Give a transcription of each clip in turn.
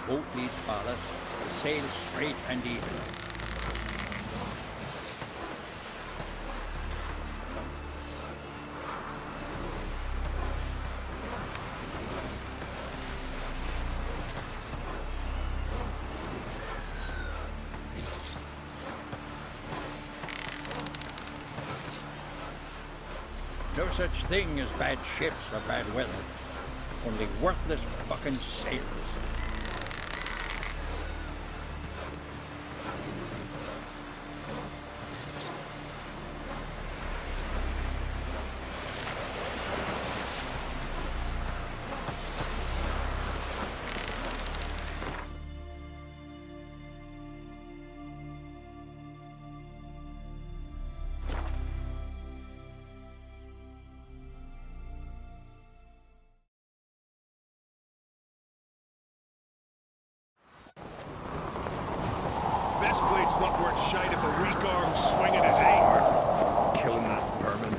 boat needs ballast, the sail straight and even. No such thing as bad ships or bad weather. Only worthless fucking sailors. Bestblade's not worth shite if a weak arm swinging his aim. Killing that vermin.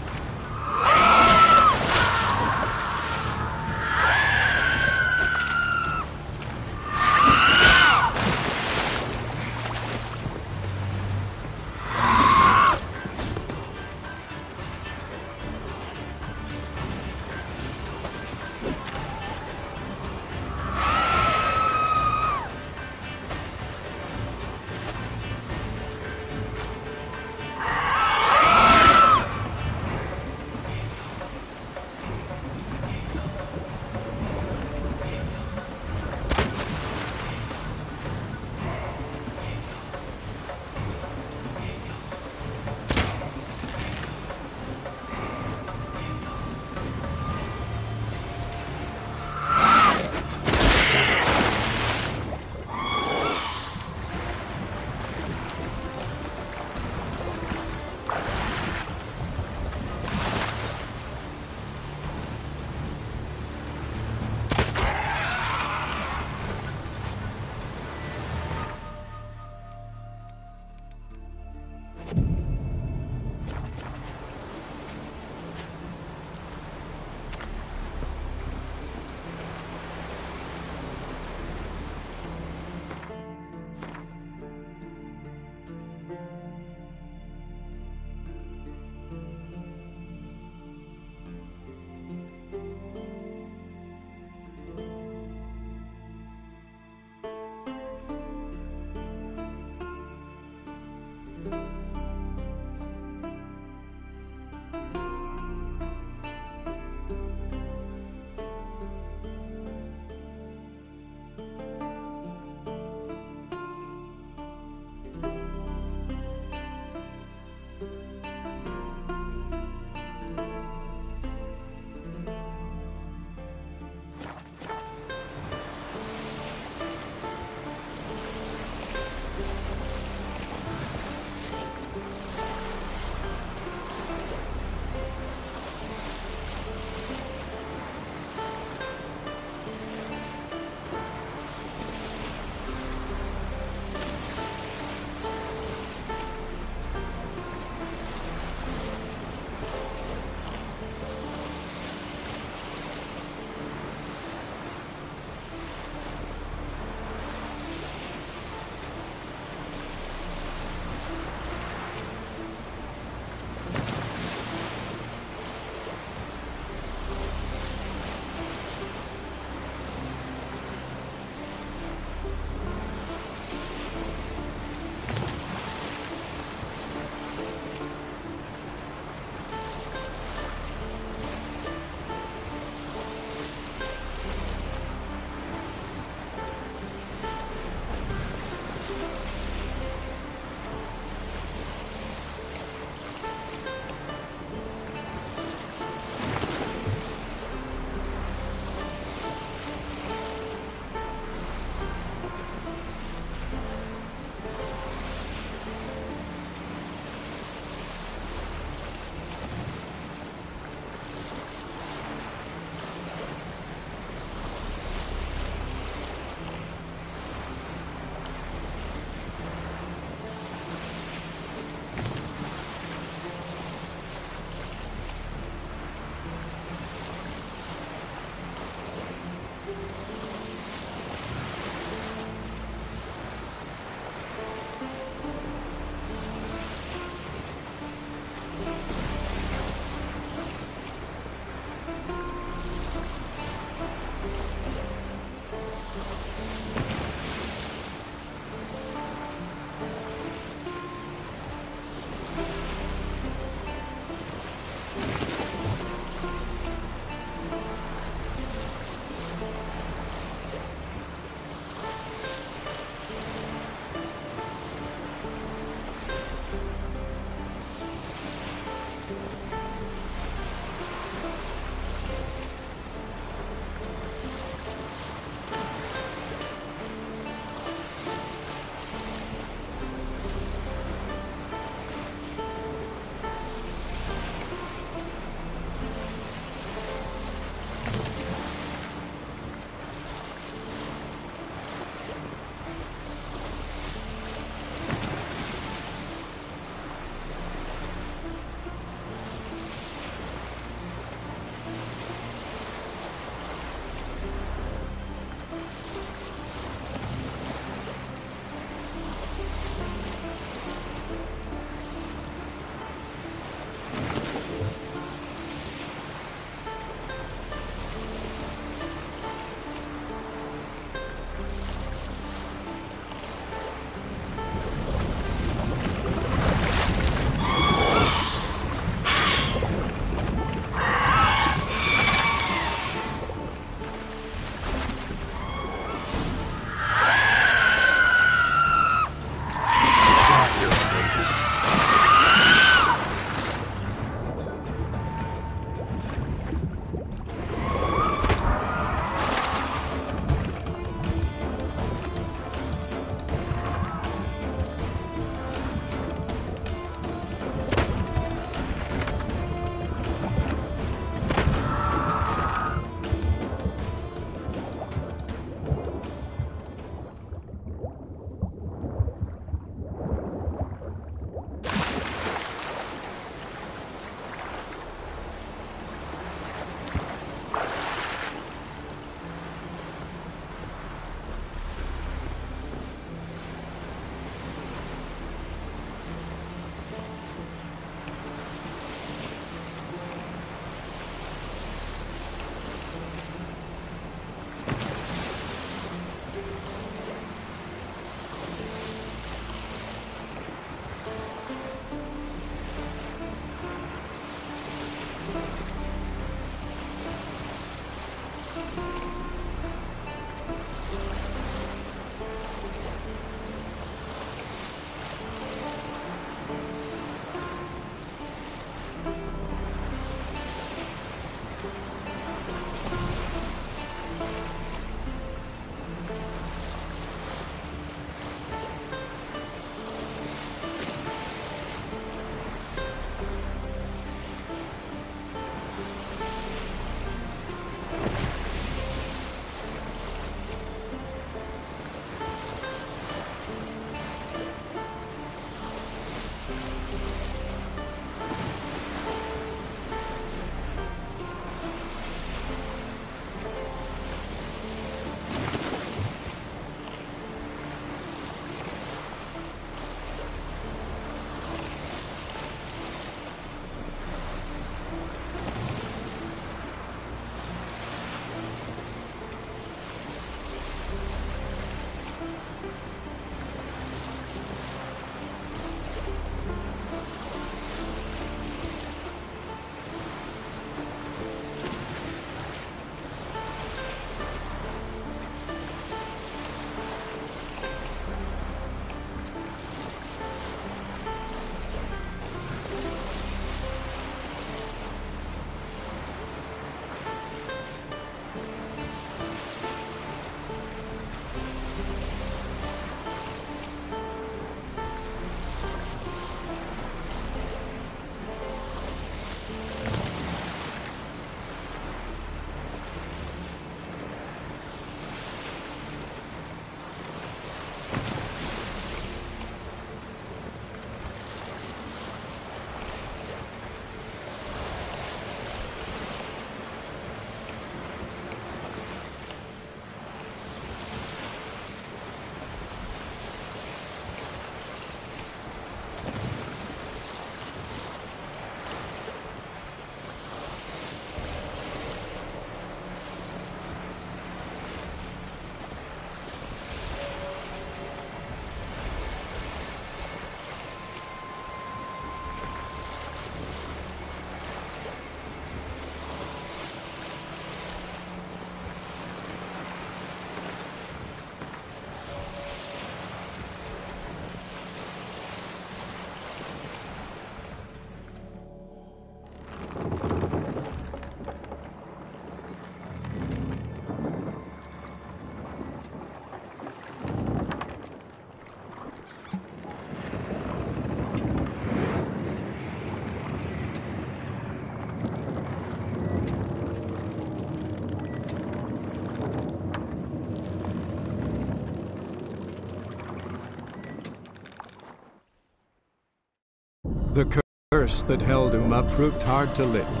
The curse that held Uma proved hard to lift,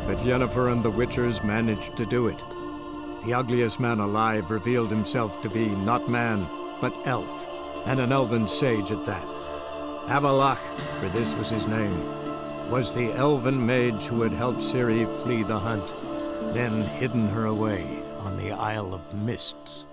but Yennefer and the Witchers managed to do it. The ugliest man alive revealed himself to be not man, but elf, and an elven sage at that. Avallac'h, for this was his name, was the elven mage who had helped Ciri flee the hunt, then hidden her away on the Isle of Mists.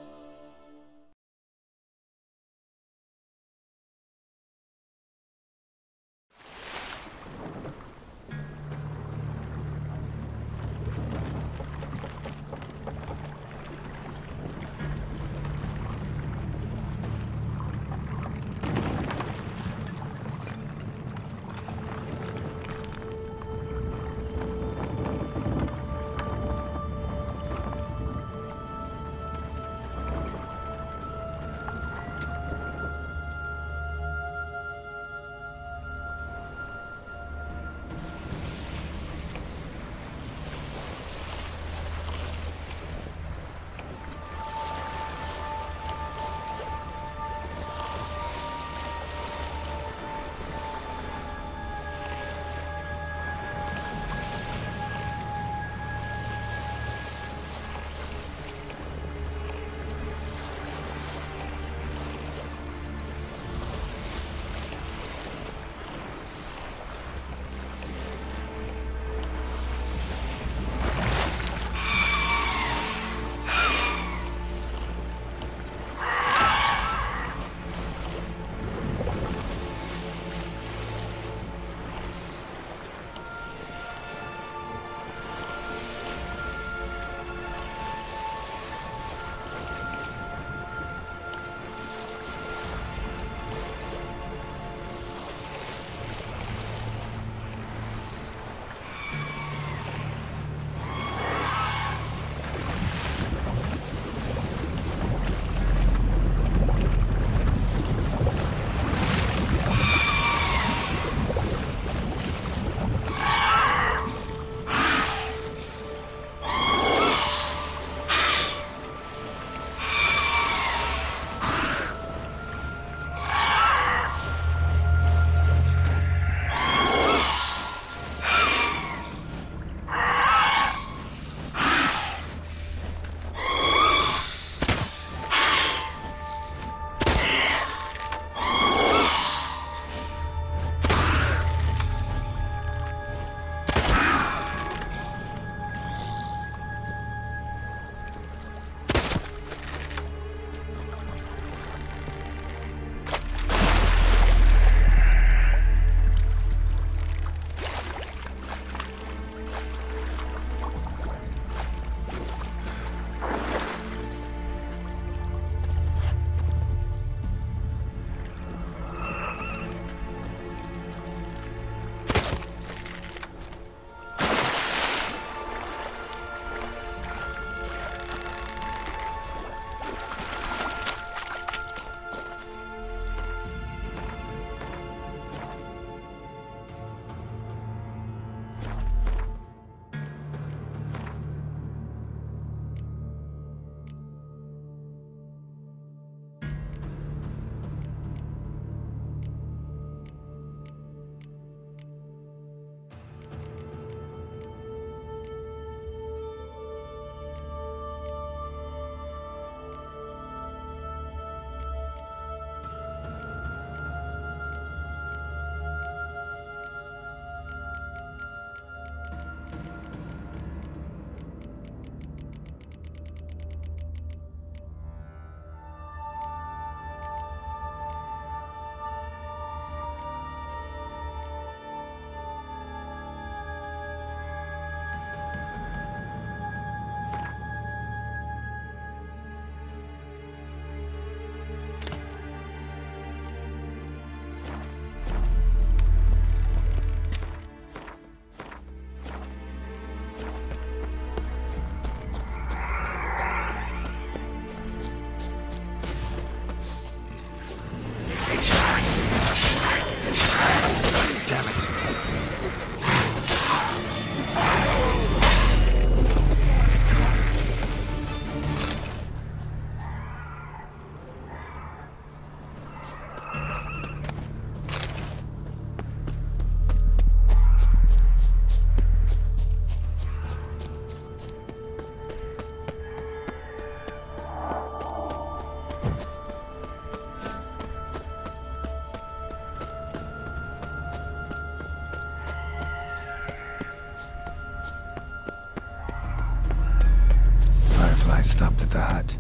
at the hut.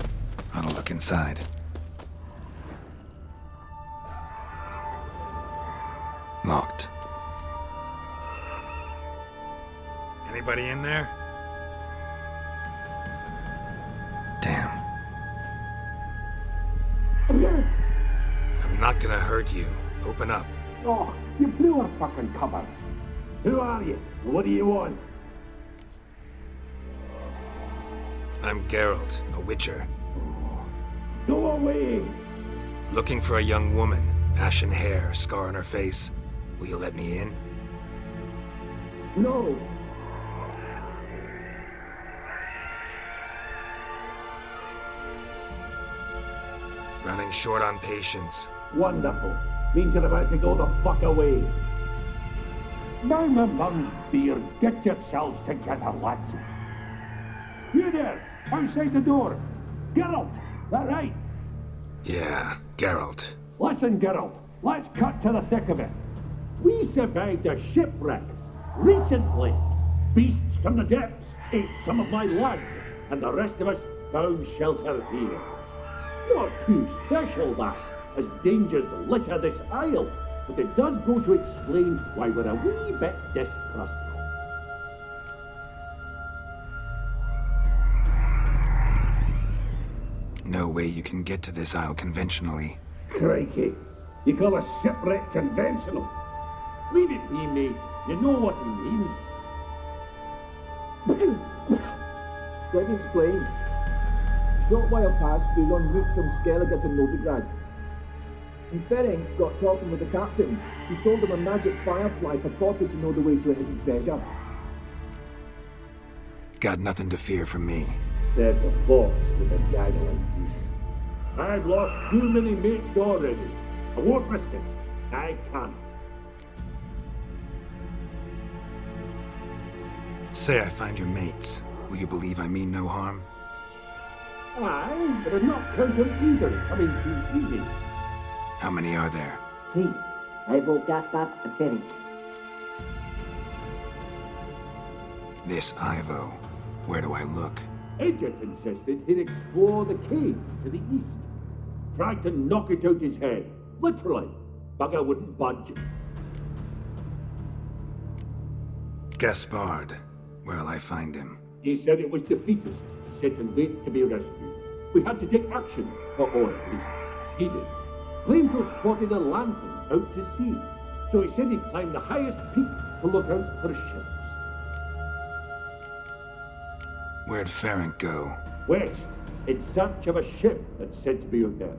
I'll look inside. Locked. Anybody in there? Damn. I'm not gonna hurt you. Open up. Oh, you blew our fucking cover. Who are you? What do you want? I'm Geralt, a witcher. Go away! Looking for a young woman. Ashen hair, scar on her face. Will you let me in? No! Running short on patience. Wonderful. Means you're about to go the fuck away. Now my mum's beard, get yourselves together, lads. You there, outside the door. Geralt, that right? Yeah, Geralt. Listen, Geralt, let's cut to the thick of it. We survived a shipwreck recently. Beasts from the depths ate some of my lads, and the rest of us found shelter here. Not too special, that, as dangers litter this isle, but it does go to explain why we're a wee bit distrustful. No way you can get to this isle conventionally. Crikey, you call a shipwreck conventional? Leave it be, mate. You know what he means. Let me explain. A short while past, we was en route from Skellige to Novigrad. And Ferenc got talking with the captain, who sold him a magic firefly purported to know the way to a hidden treasure. Got nothing to fear from me. Said the fox to the gaggling geese. I've lost too many mates already. I won't risk it. I can't. Say I find your mates. Will you believe I mean no harm? Aye, but I'm not counting either coming too easy. How many are there? 3. Ivo, Gaspard, and Ferenc. This Ivo. Where do I look? Agent insisted he'd explore the caves to the east. Tried to knock it out his head. Literally. Bugger wouldn't budge. Gaspard. Where'll I find him? He said it was defeatist to sit and wait to be rescued. We had to take action, or at least he did. Claimed to have spotted a lantern out to sea, so he said he'd climb the highest peak to look out for ships. Where'd Ferenc go? West, in search of a ship that's said to be out there.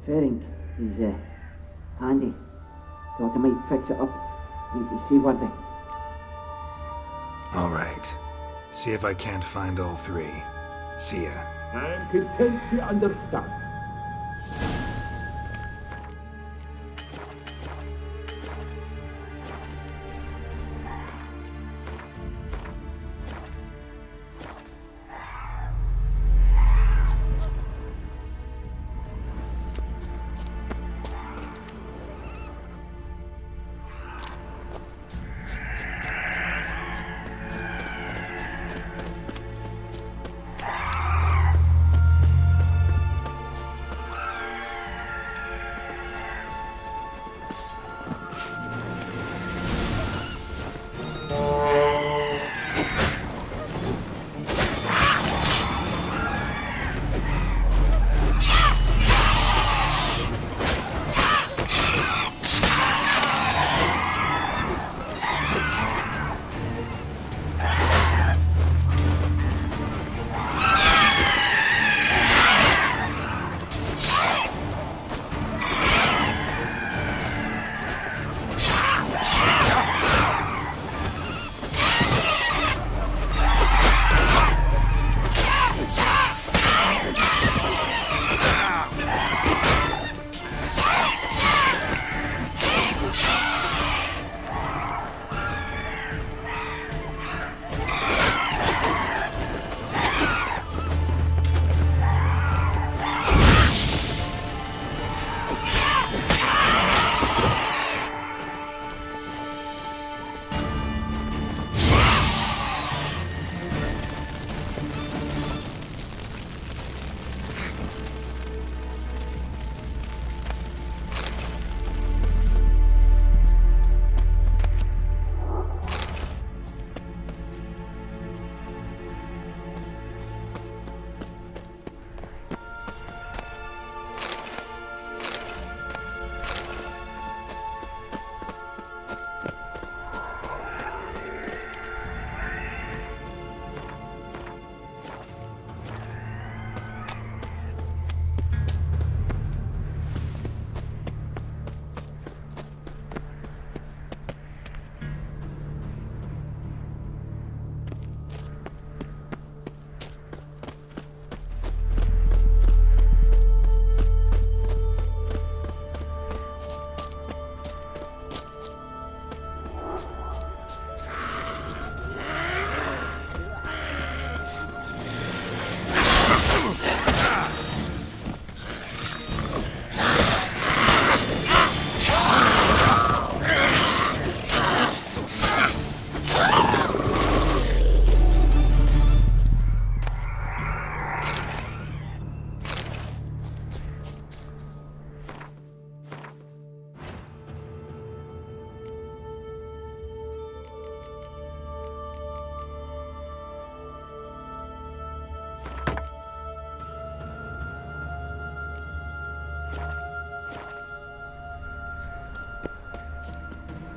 Ferenc is, handy. Thought I might fix it up. Make you see one thing. All right. See if I can't find all 3. See ya. I'm content to understand.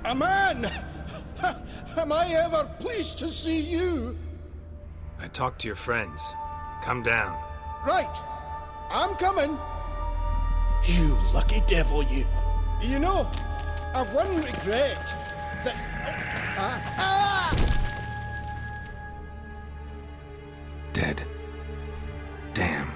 A man! Am I ever pleased to see you? I talked to your friends. Come down. Right. I'm coming. You lucky devil, you. You know, I've one regret. That... Dead. Damn.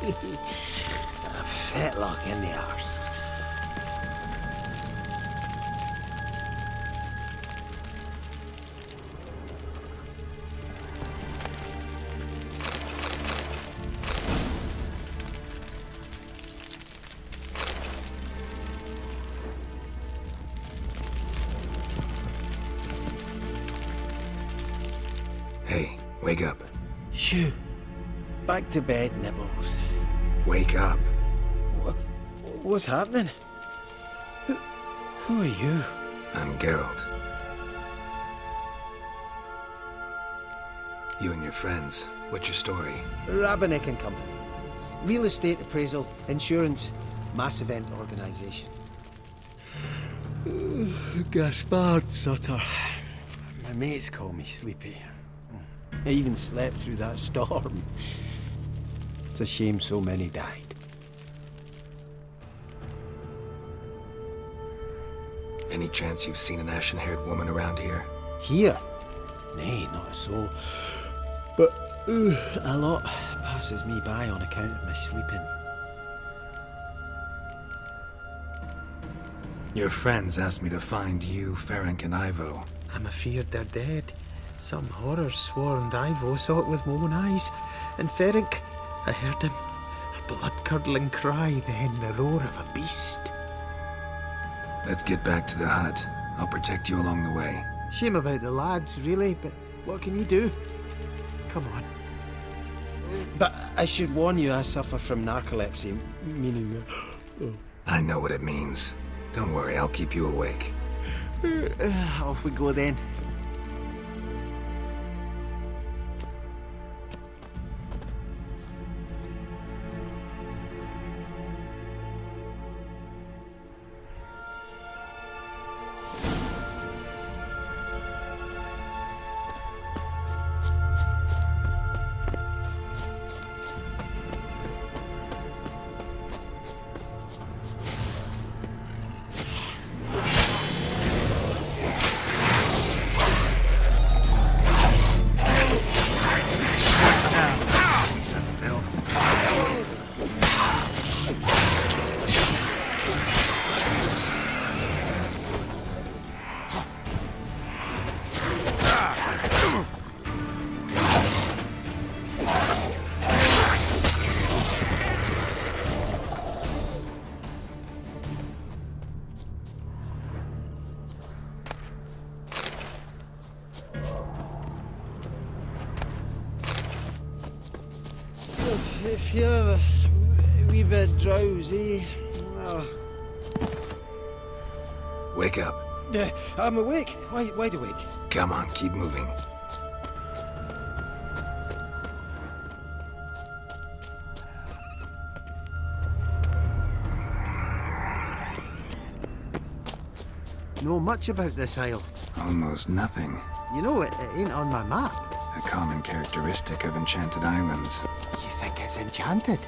A fetlock in the arse. Hey, wake up. Shoo. Back to bed, Nibbles. Wake up. What's happening? Who are you? I'm Geralt. You and your friends, what's your story? Rabenik and Company. Real estate appraisal, insurance, mass event organisation. Gaspard Sutter. My mates call me Sleepy. I even slept through that storm. It's a shame so many died. Any chance you've seen an ashen-haired woman around here? Here? Nay, not a soul. But A lot passes me by on account of my sleeping. Your friends asked me to find you, Ferenc, and Ivo. I'm afeard they're dead. Some horror swarmed Ivo, saw it with my own eyes. And Ferenc, I heard him. A blood-curdling cry, then the roar of a beast. Let's get back to the hut. I'll protect you along the way. Shame about the lads, really, but what can you do? Come on. But I should warn you, I suffer from narcolepsy, meaning... I know what it means. Don't worry, I'll keep you awake. Off we go then. I feel a wee bit drowsy. Wake up. I'm awake. Wide awake. Come on, keep moving. Know much about this isle? Almost nothing. You know, it ain't on my map. A common characteristic of enchanted islands. You think it's enchanted?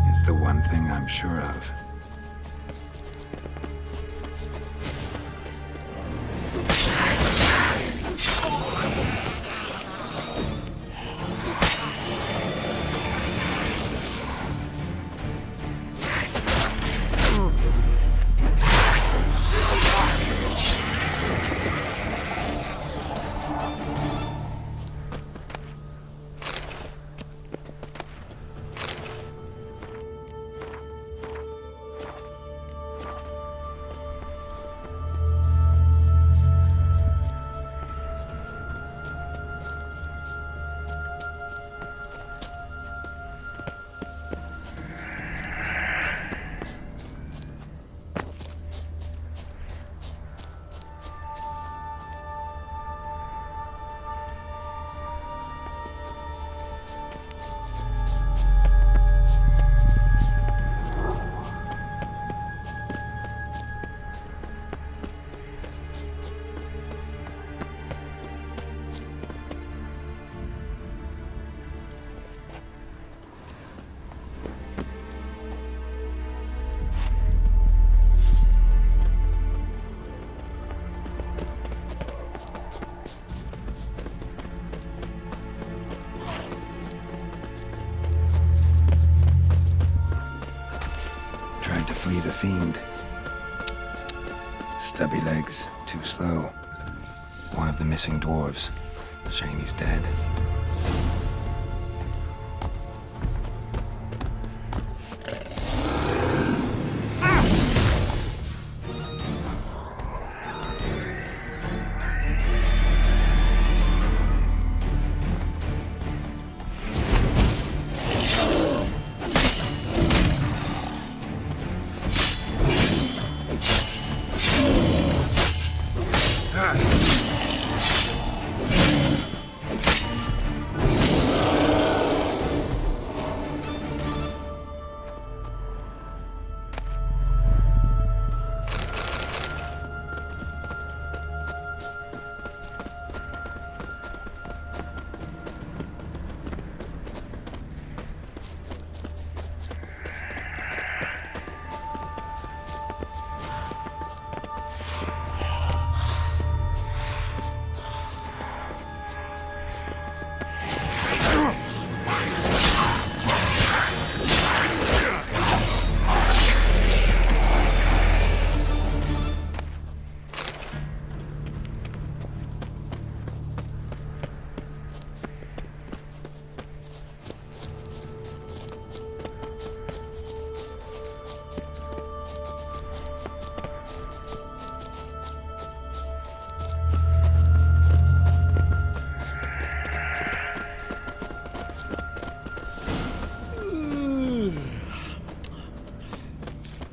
It's the one thing I'm sure of. Flee the fiend. Stubby legs, too slow. One of the missing dwarves. Shame he's dead.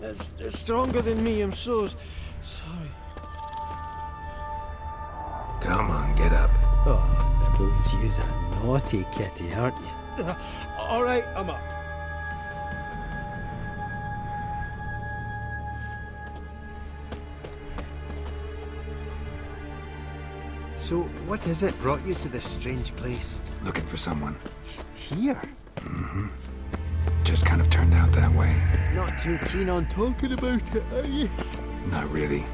It's stronger than me, I'm so sorry. Come on, get up. Oh, Nibbles, you's a naughty kitty, aren't you? All right, I'm up. So, what is it brought you to this strange place? Looking for someone. Here? Mm-hmm. Just kind of turned out that way. Not too keen on talking about it, are you? Not really.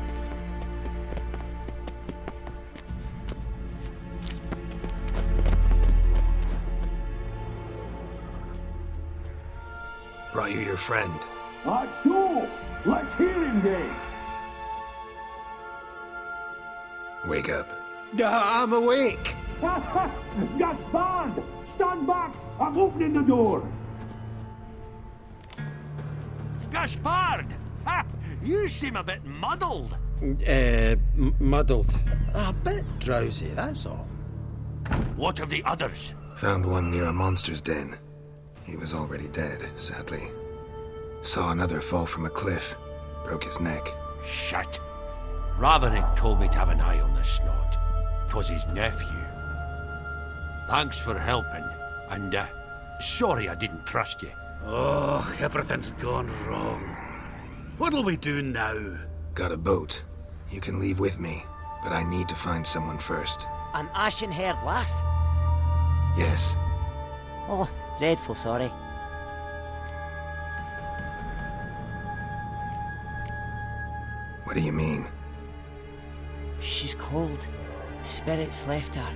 Brought you your friend. So, let's hear him then. Wake up. I'm awake. Gaspard, stand back. I'm opening the door. Gaspard! Ha! You seem a bit muddled. Muddled. A bit drowsy, that's all. What of the others? Found one near a monster's den. He was already dead, sadly. Saw another fall from a cliff. Broke his neck. Shit. Raverick told me to have an eye on the snot. 'Twas his nephew. Thanks for helping, and sorry I didn't trust you. Oh, everything's gone wrong. What'll we do now? Got a boat. You can leave with me, but I need to find someone first. An ashen-haired lass? Yes. Oh, dreadful sorry. What do you mean? She's cold. Spirits left her.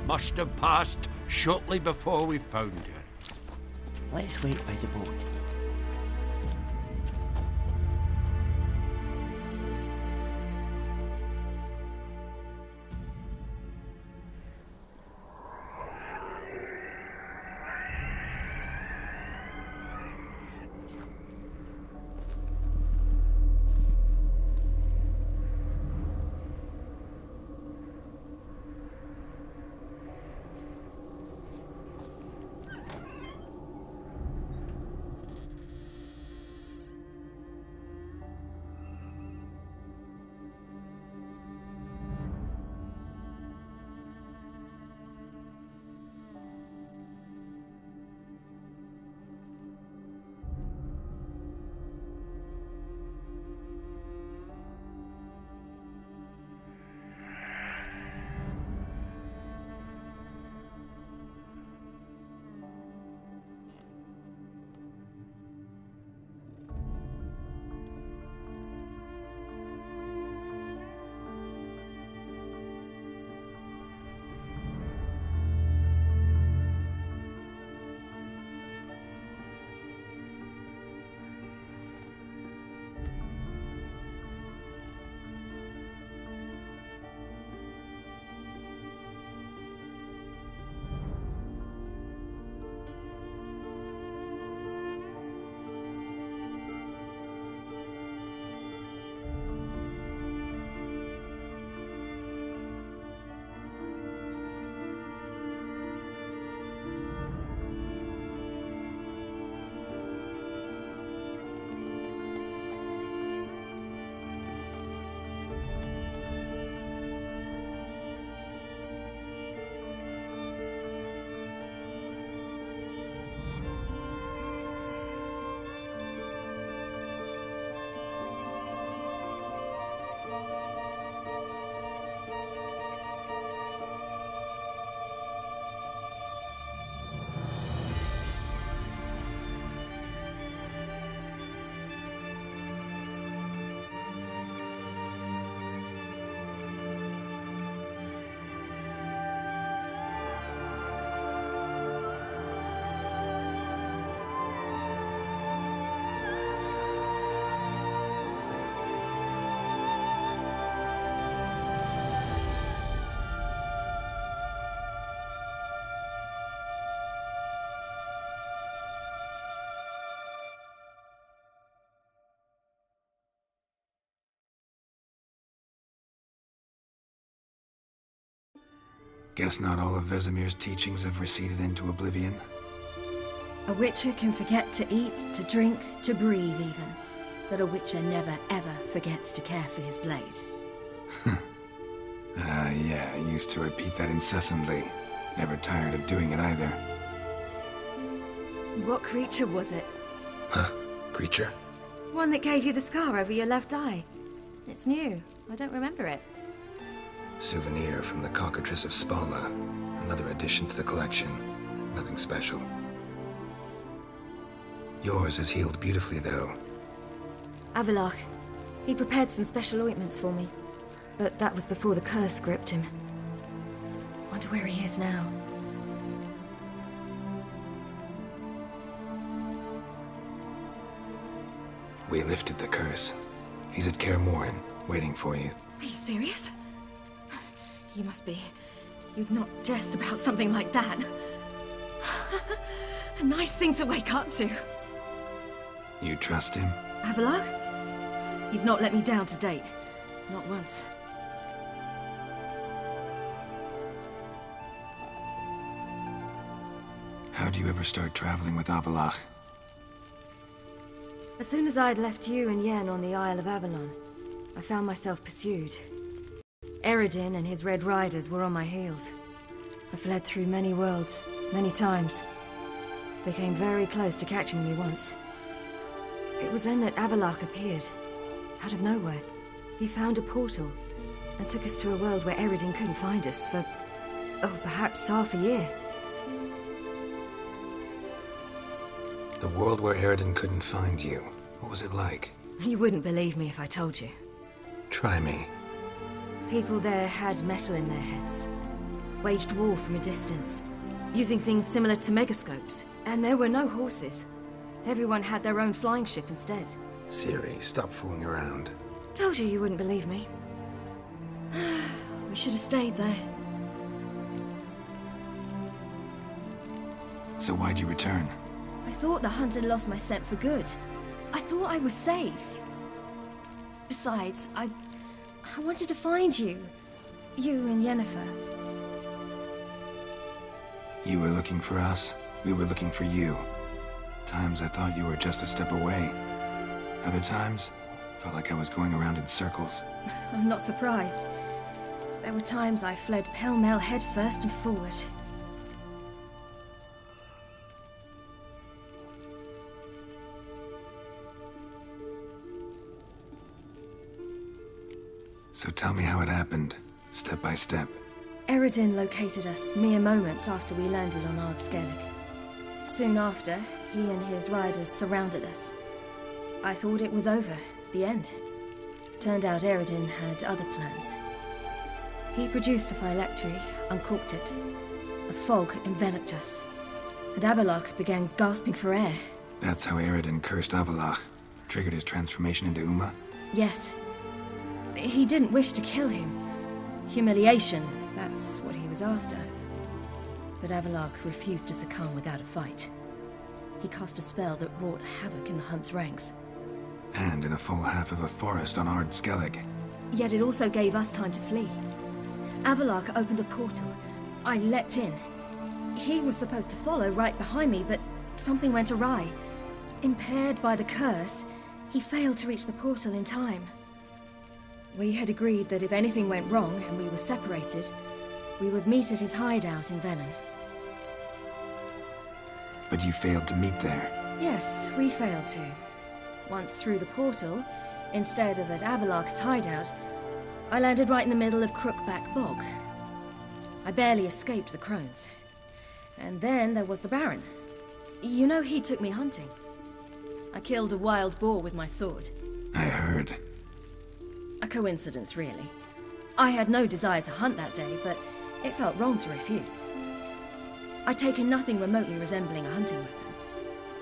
Must have passed shortly before we found her. Let's wait by the boat. Guess not all of Vesemir's teachings have receded into oblivion. A witcher can forget to eat, to drink, to breathe even. But a witcher never ever forgets to care for his blade. Yeah, I used to repeat that incessantly. Never tired of doing it either. What creature was it? Huh? Creature? One that gave you the scar over your left eye. It's new. I don't remember it. Souvenir from the Cockatrice of Spala. Another addition to the collection. Nothing special. Yours has healed beautifully, though. Avallac'h. He prepared some special ointments for me. But that was before the curse gripped him. Wonder where he is now. We lifted the curse. He's at Kaer Morhen, waiting for you. Are you serious? You must be. You'd not jest about something like that. A nice thing to wake up to. You trust him? Avallac'h? He's not let me down to date. Not once. How'd you ever start traveling with Avallac'h? As soon as I'd left you and Yen on the Isle of Avalon, I found myself pursued. Eredin and his Red Riders were on my heels. I fled through many worlds, many times. They came very close to catching me once. It was then that Avallac'h appeared, out of nowhere. He found a portal, and took us to a world where Eredin couldn't find us for, perhaps half a year. The world where Eredin couldn't find you. What was it like? You wouldn't believe me if I told you. Try me. People there had metal in their heads. Waged war from a distance, using things similar to megascopes. And there were no horses. Everyone had their own flying ship instead. Ciri, stop fooling around. Told you wouldn't believe me. We should have stayed there. So why'd you return? I thought the hunt had lost my scent for good. I thought I was safe. Besides, I wanted to find you. You and Yennefer. You were looking for us. We were looking for you. Times I thought you were just a step away. Other times, felt like I was going around in circles. I'm not surprised. There were times I fled pell-mell headfirst and forward. So tell me how it happened, step by step. Eredin located us mere moments after we landed on Ard Skellig. Soon after, he and his riders surrounded us. I thought it was over, the end. Turned out Eredin had other plans. He produced the phylactery, uncorked it. A fog enveloped us, and Avallac'h began gasping for air. That's how Eredin cursed Avallac'h, triggered his transformation into Uma? Yes. He didn't wish to kill him. Humiliation, that's what he was after. But Avallac'h refused to succumb without a fight. He cast a spell that wrought havoc in the Hunt's ranks. And in a full half of a forest on Ard Skellig. Yet it also gave us time to flee. Avallac'h opened a portal. I leapt in. He was supposed to follow right behind me, but something went awry. Impaired by the curse, he failed to reach the portal in time. We had agreed that if anything went wrong and we were separated, we would meet at his hideout in Velen. But you failed to meet there. Yes, we failed to. Once through the portal, instead of at Avallac'h's hideout, I landed right in the middle of Crookback Bog. I barely escaped the crones. And then there was the Baron. You know, he took me hunting. I killed a wild boar with my sword. I heard. A coincidence, really. I had no desire to hunt that day, but it felt wrong to refuse. I'd taken nothing remotely resembling a hunting weapon.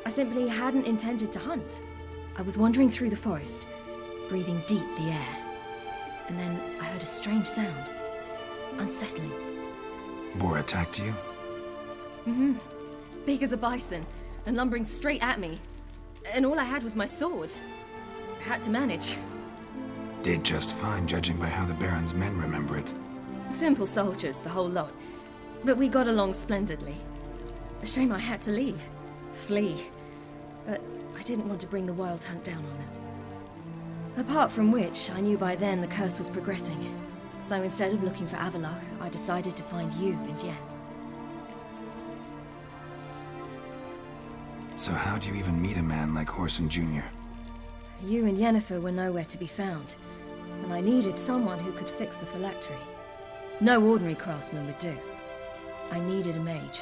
I simply hadn't intended to hunt. I was wandering through the forest, breathing deep the air. And then I heard a strange sound. Unsettling. Boar attacked you? Mm-hmm. Big as a bison, and lumbering straight at me. And all I had was my sword. I had to manage. Did just fine, judging by how the Baron's men remember it. Simple soldiers, the whole lot. But we got along splendidly. A shame I had to leave. flee. But I didn't want to bring the Wild Hunt down on them. Apart from which, I knew by then the curse was progressing. So instead of looking for Avallac'h, I decided to find you and Yen. So how'd you even meet a man like Whoreson Jr.? You and Yennefer were nowhere to be found, and I needed someone who could fix the phylactery. No ordinary craftsman would do. I needed a mage,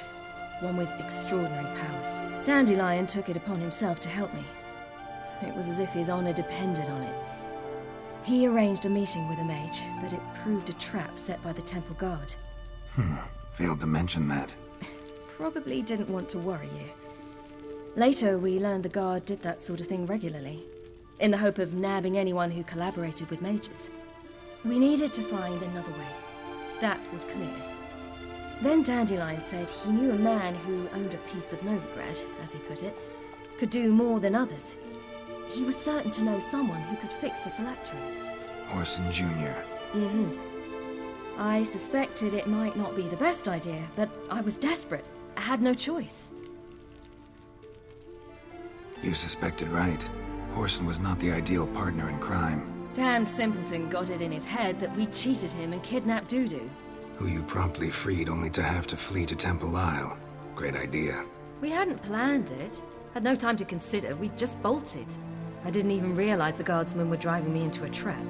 one with extraordinary powers. Dandelion took it upon himself to help me. It was as if his honor depended on it. He arranged a meeting with a mage, but it proved a trap set by the temple guard. Failed to mention that. Probably didn't want to worry you. Later, we learned the guard did that sort of thing regularly, in the hope of nabbing anyone who collaborated with mages. We needed to find another way. That was clear. Then Dandelion said he knew a man who owned a piece of Novigrad, as he put it, could do more than others. He was certain to know someone who could fix the phylactery. Whoreson Jr. I suspected it might not be the best idea, but I was desperate. I had no choice. You suspected right. Whoreson was not the ideal partner in crime. Damned simpleton got it in his head that we cheated him and kidnapped Dudu. Who you promptly freed only to have to flee to Temple Isle. Great idea. We hadn't planned it. Had no time to consider. We just bolted. I didn't even realize the guardsmen were driving me into a trap.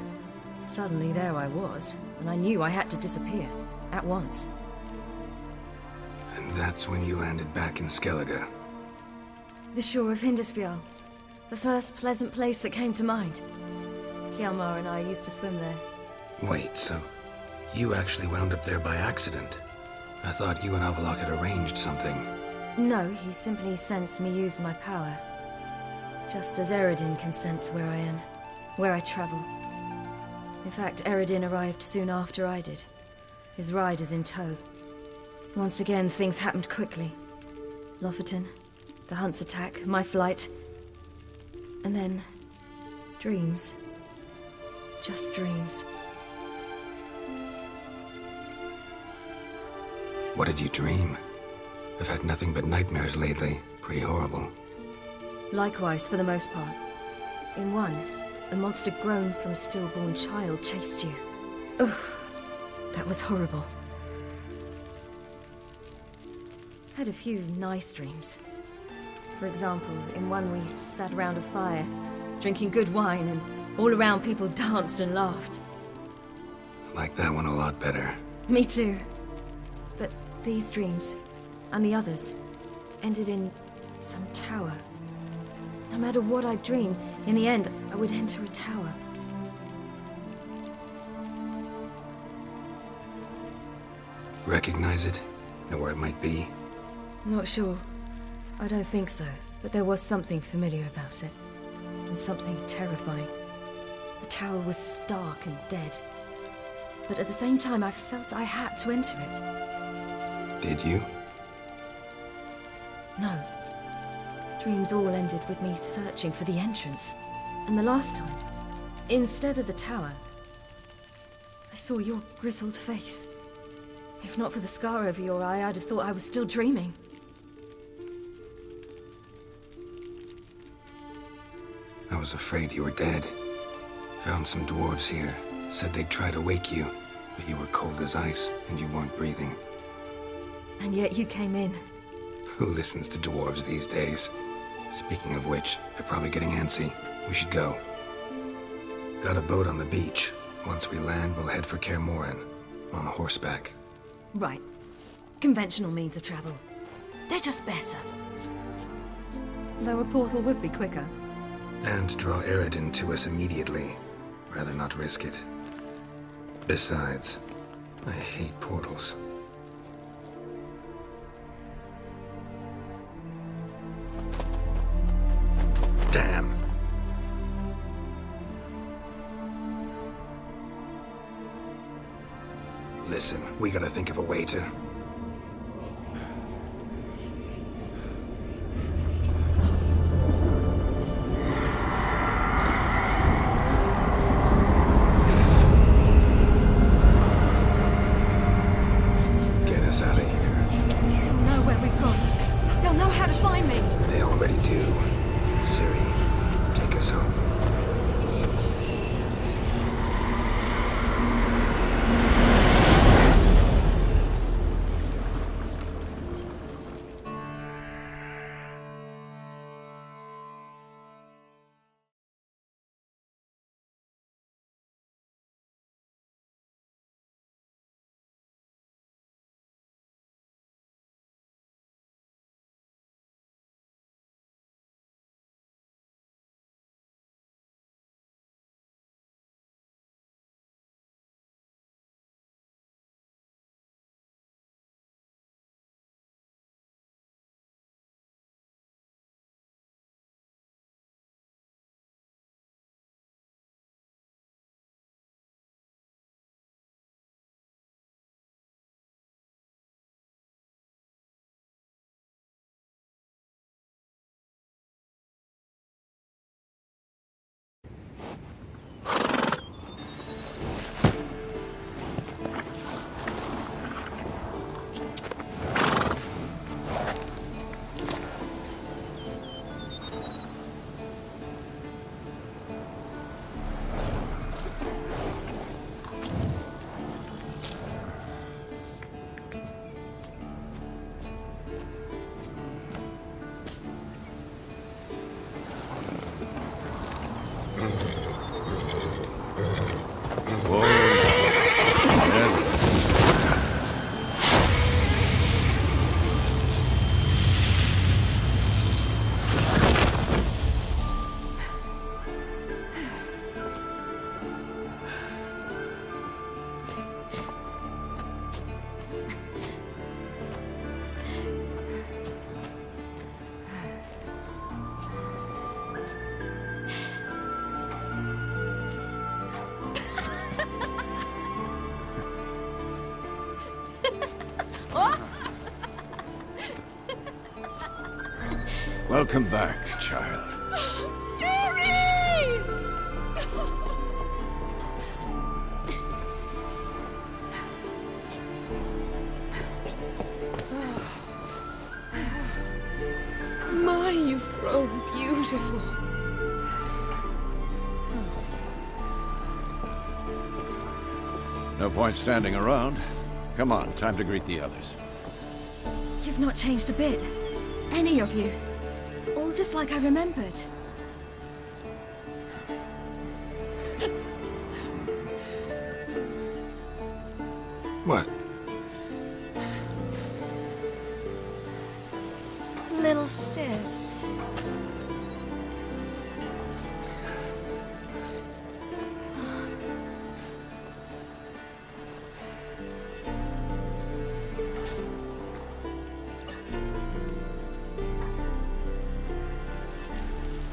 Suddenly there I was, and I knew I had to disappear. At once. And that's when you landed back in Skellige. The shore of Hindisfjall. The first pleasant place that came to mind. Hjalmar and I used to swim there. Wait, so you actually wound up there by accident? I thought you and Avallac'h had arranged something. No, he simply sensed me use my power. Just as Eredin can sense where I am, where I travel. In fact, Eredin arrived soon after I did. His riders in tow. Once again, things happened quickly. Lofoten, the Hunt's attack, my flight. And then, dreams. Just dreams. What did you dream? I've had nothing but nightmares lately. Pretty horrible. Likewise, for the most part. In one, a monster grown from a stillborn child chased you. Ugh, that was horrible. Had a few nice dreams. For example, in one we sat around a fire, drinking good wine, and all around people danced and laughed. I like that one a lot better. Me too. But these dreams, and the others, ended in some tower. No matter what I dream, in the end, I would enter a tower. Recognize it? Know where it might be? Not sure. I don't think so, but there was something familiar about it. And something terrifying. The tower was stark and dead. But at the same time, I felt I had to enter it. Did you? No. Dreams all ended with me searching for the entrance. And the last time, instead of the tower, I saw your grizzled face. If not for the scar over your eye, I'd have thought I was still dreaming. I was afraid you were dead. Found some dwarves here. Said they'd try to wake you, but you were cold as ice and you weren't breathing. And yet you came in. Who listens to dwarves these days? Speaking of which, they're probably getting antsy. We should go. Got a boat on the beach. Once we land, we'll head for Kaer Morhen. On horseback. Right. Conventional means of travel. They're just better. Though a portal would be quicker. And draw Eredin to us immediately. Rather not risk it. Besides, I hate portals. Damn. Listen, we gotta think of a way to... Get us out of here. They'll know where we've gone. They'll know how to find me. Welcome back, child. Sorry! My, you've grown beautiful. No point standing around. Come on, time to greet the others. You've not changed a bit. Any of you. All just like I remembered. What? Little sis.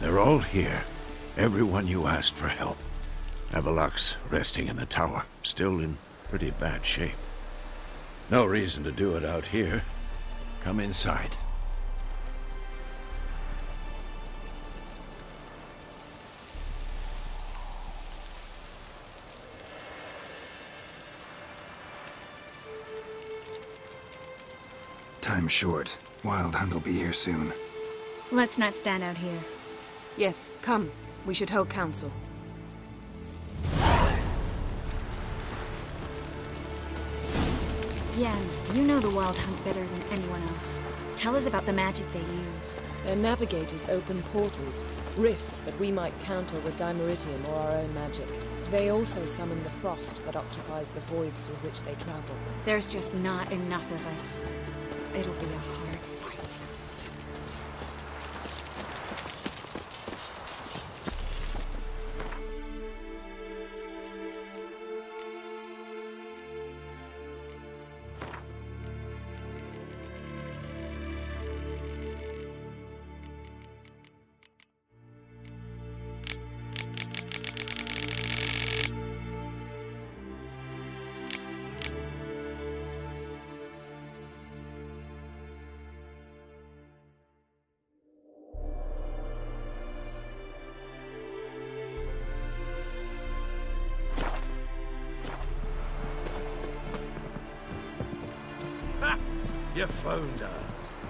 They're all here. Everyone you asked for help. Avallac'h's resting in the tower, still in pretty bad shape. No reason to do it out here. Come inside. Time's short. Wild Hunt will be here soon. Let's not stand out here. Yes, come. We should hold council. Yen, you know the Wild Hunt better than anyone else. Tell us about the magic they use. Their navigators open portals, rifts that we might counter with Dimeritium or our own magic. They also summon the frost that occupies the voids through which they travel. There's just not enough of us. It'll be a hard fight. You found her.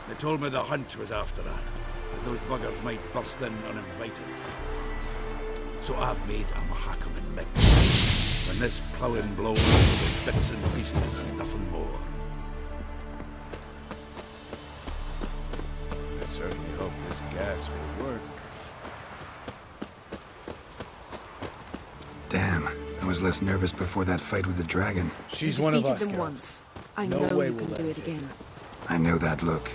They told me the hunt was after her. That those buggers might burst in uninvited. So I've made a Mahakaman mix. When this plowing blows, the bits and pieces and nothing more. I certainly hope this gas will work. Damn, I was less nervous before that fight with the dragon. She's one of us, them once. I know you can do it again. I know that look.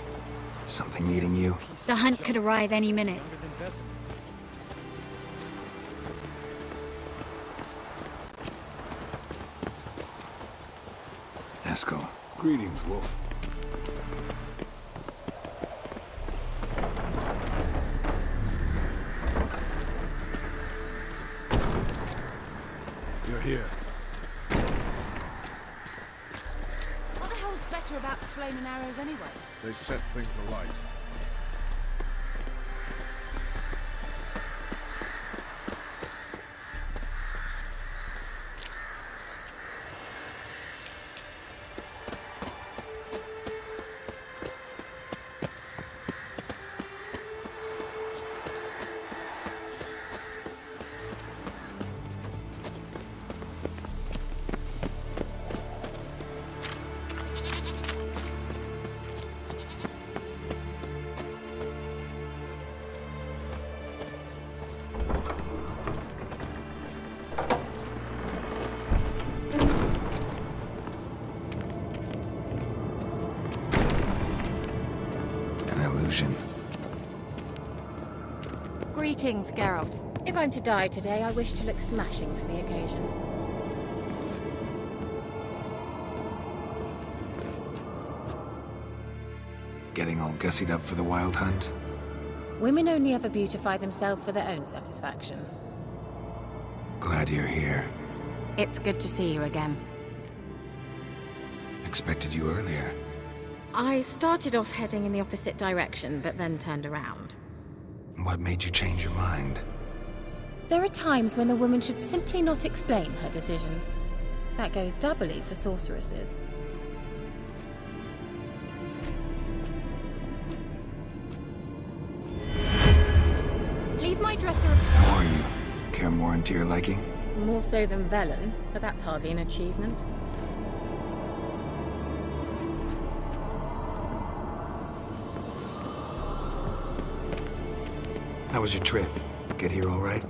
Something eating you? The hunt could arrive any minute. Eskel. Greetings, Wolf. You're here. What the hell's better about flaming arrows anyway? They set things alight. Greetings, Geralt. If I'm to die today, I wish to look smashing for the occasion. Getting all gussied up for the Wild Hunt? Women only ever beautify themselves for their own satisfaction. Glad you're here. It's good to see you again. Expected you earlier. I started off heading in the opposite direction, but then turned around. What made you change your mind? There are times when a woman should simply not explain her decision. That goes doubly for sorceresses. Leave my dresser... How are you? Kaer Morhen to your liking? More so than Velen, but that's hardly an achievement. How was your trip? Get here all right?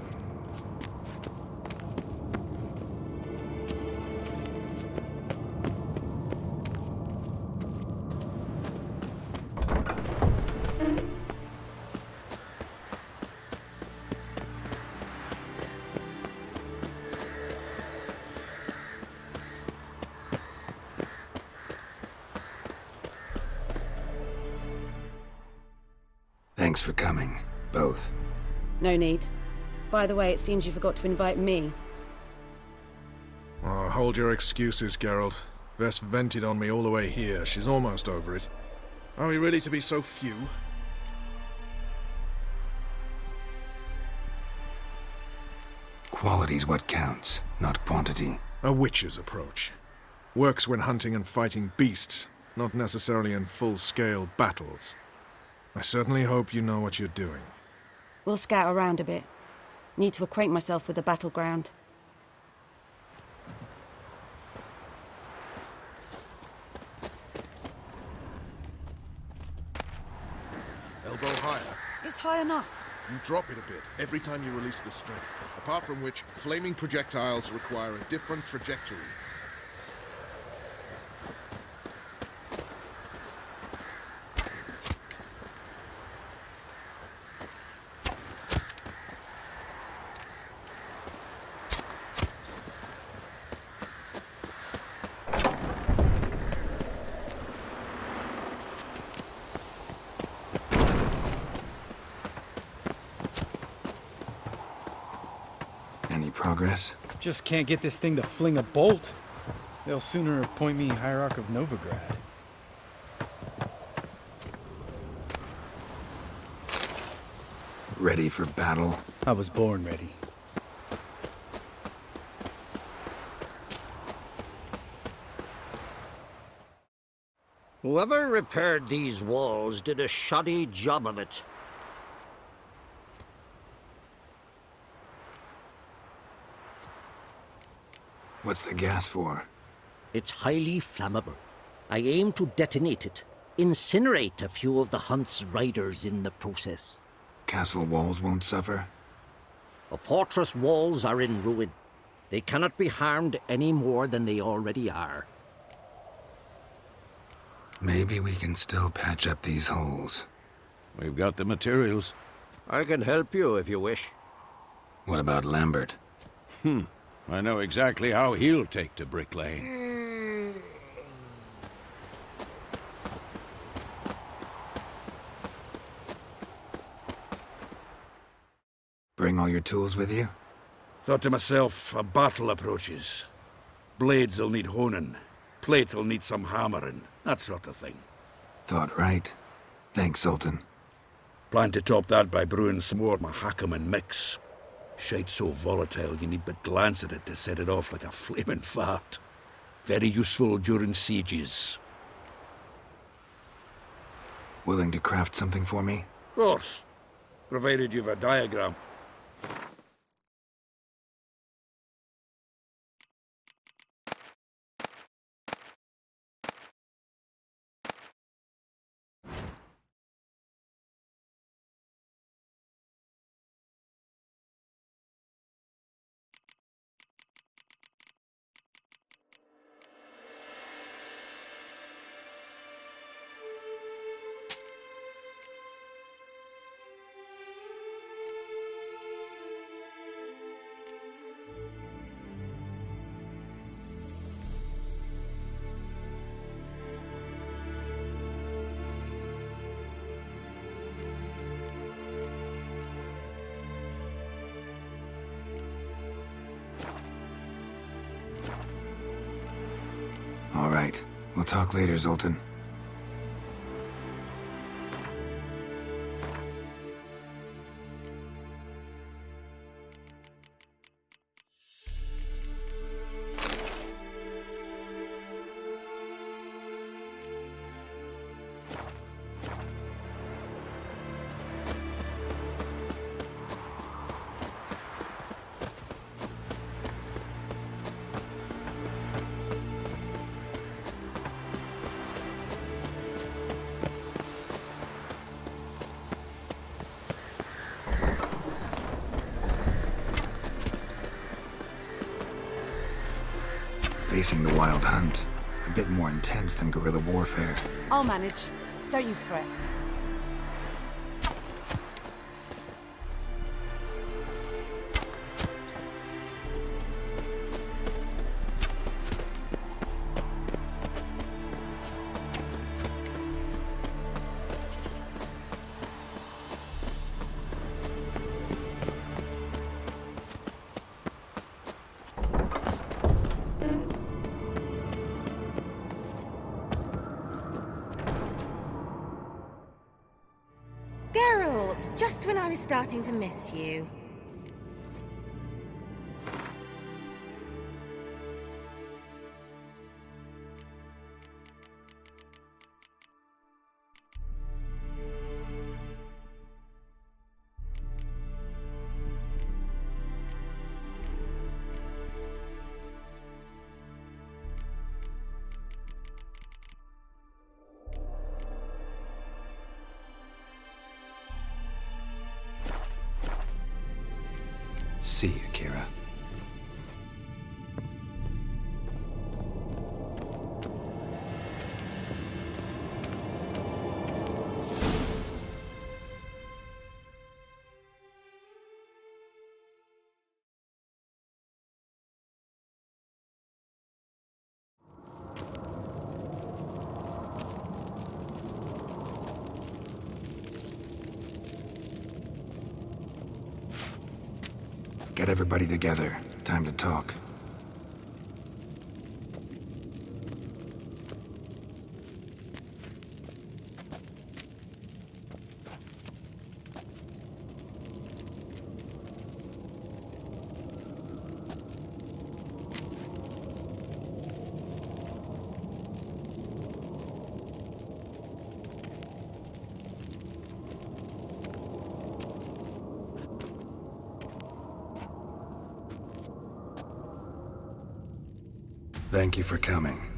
Thanks for coming, both. No need. By the way, it seems you forgot to invite me. Oh, hold your excuses, Geralt. Vess vented on me all the way here. She's almost over it. Are we really to be so few? Quality's what counts, not quantity. A witch's approach. Works when hunting and fighting beasts, not necessarily in full-scale battles. I certainly hope you know what you're doing. We'll scout around a bit. Need to acquaint myself with the battleground. Elbow higher. It's high enough. You drop it a bit every time you release the string. Apart from which, flaming projectiles require a different trajectory. Progress? Just can't get this thing to fling a bolt. They'll sooner appoint me Hierarch of Novigrad. Ready for battle? I was born ready. Whoever repaired these walls did a shoddy job of it. What's the gas for? It's highly flammable. I aim to detonate it. Incinerate a few of the hunt's riders in the process. Castle walls won't suffer? The fortress walls are in ruin. They cannot be harmed any more than they already are. Maybe we can still patch up these holes. We've got the materials. I can help you if you wish. What about Lambert? I know exactly how he'll take to Brick Lane. Bring all your tools with you? Thought to myself, a battle approaches. Blades'll need honing. Plate'll need some hammering. That sort of thing. Thought right. Thanks, Sultan. Plan to top that by brewing some more Mahakaman mix. Shite so volatile you need but glance at it to set it off like a flaming fart. Very useful during sieges. Willing to craft something for me? Of course. Provided you've a diagram. All right. We'll talk later, Zoltan. Facing the Wild Hunt. A bit more intense than guerrilla warfare. I'll manage. Don't you fret. Geralt, just when I was starting to miss you. See you, Kira. Get everybody together. Time to talk. Thank you for coming.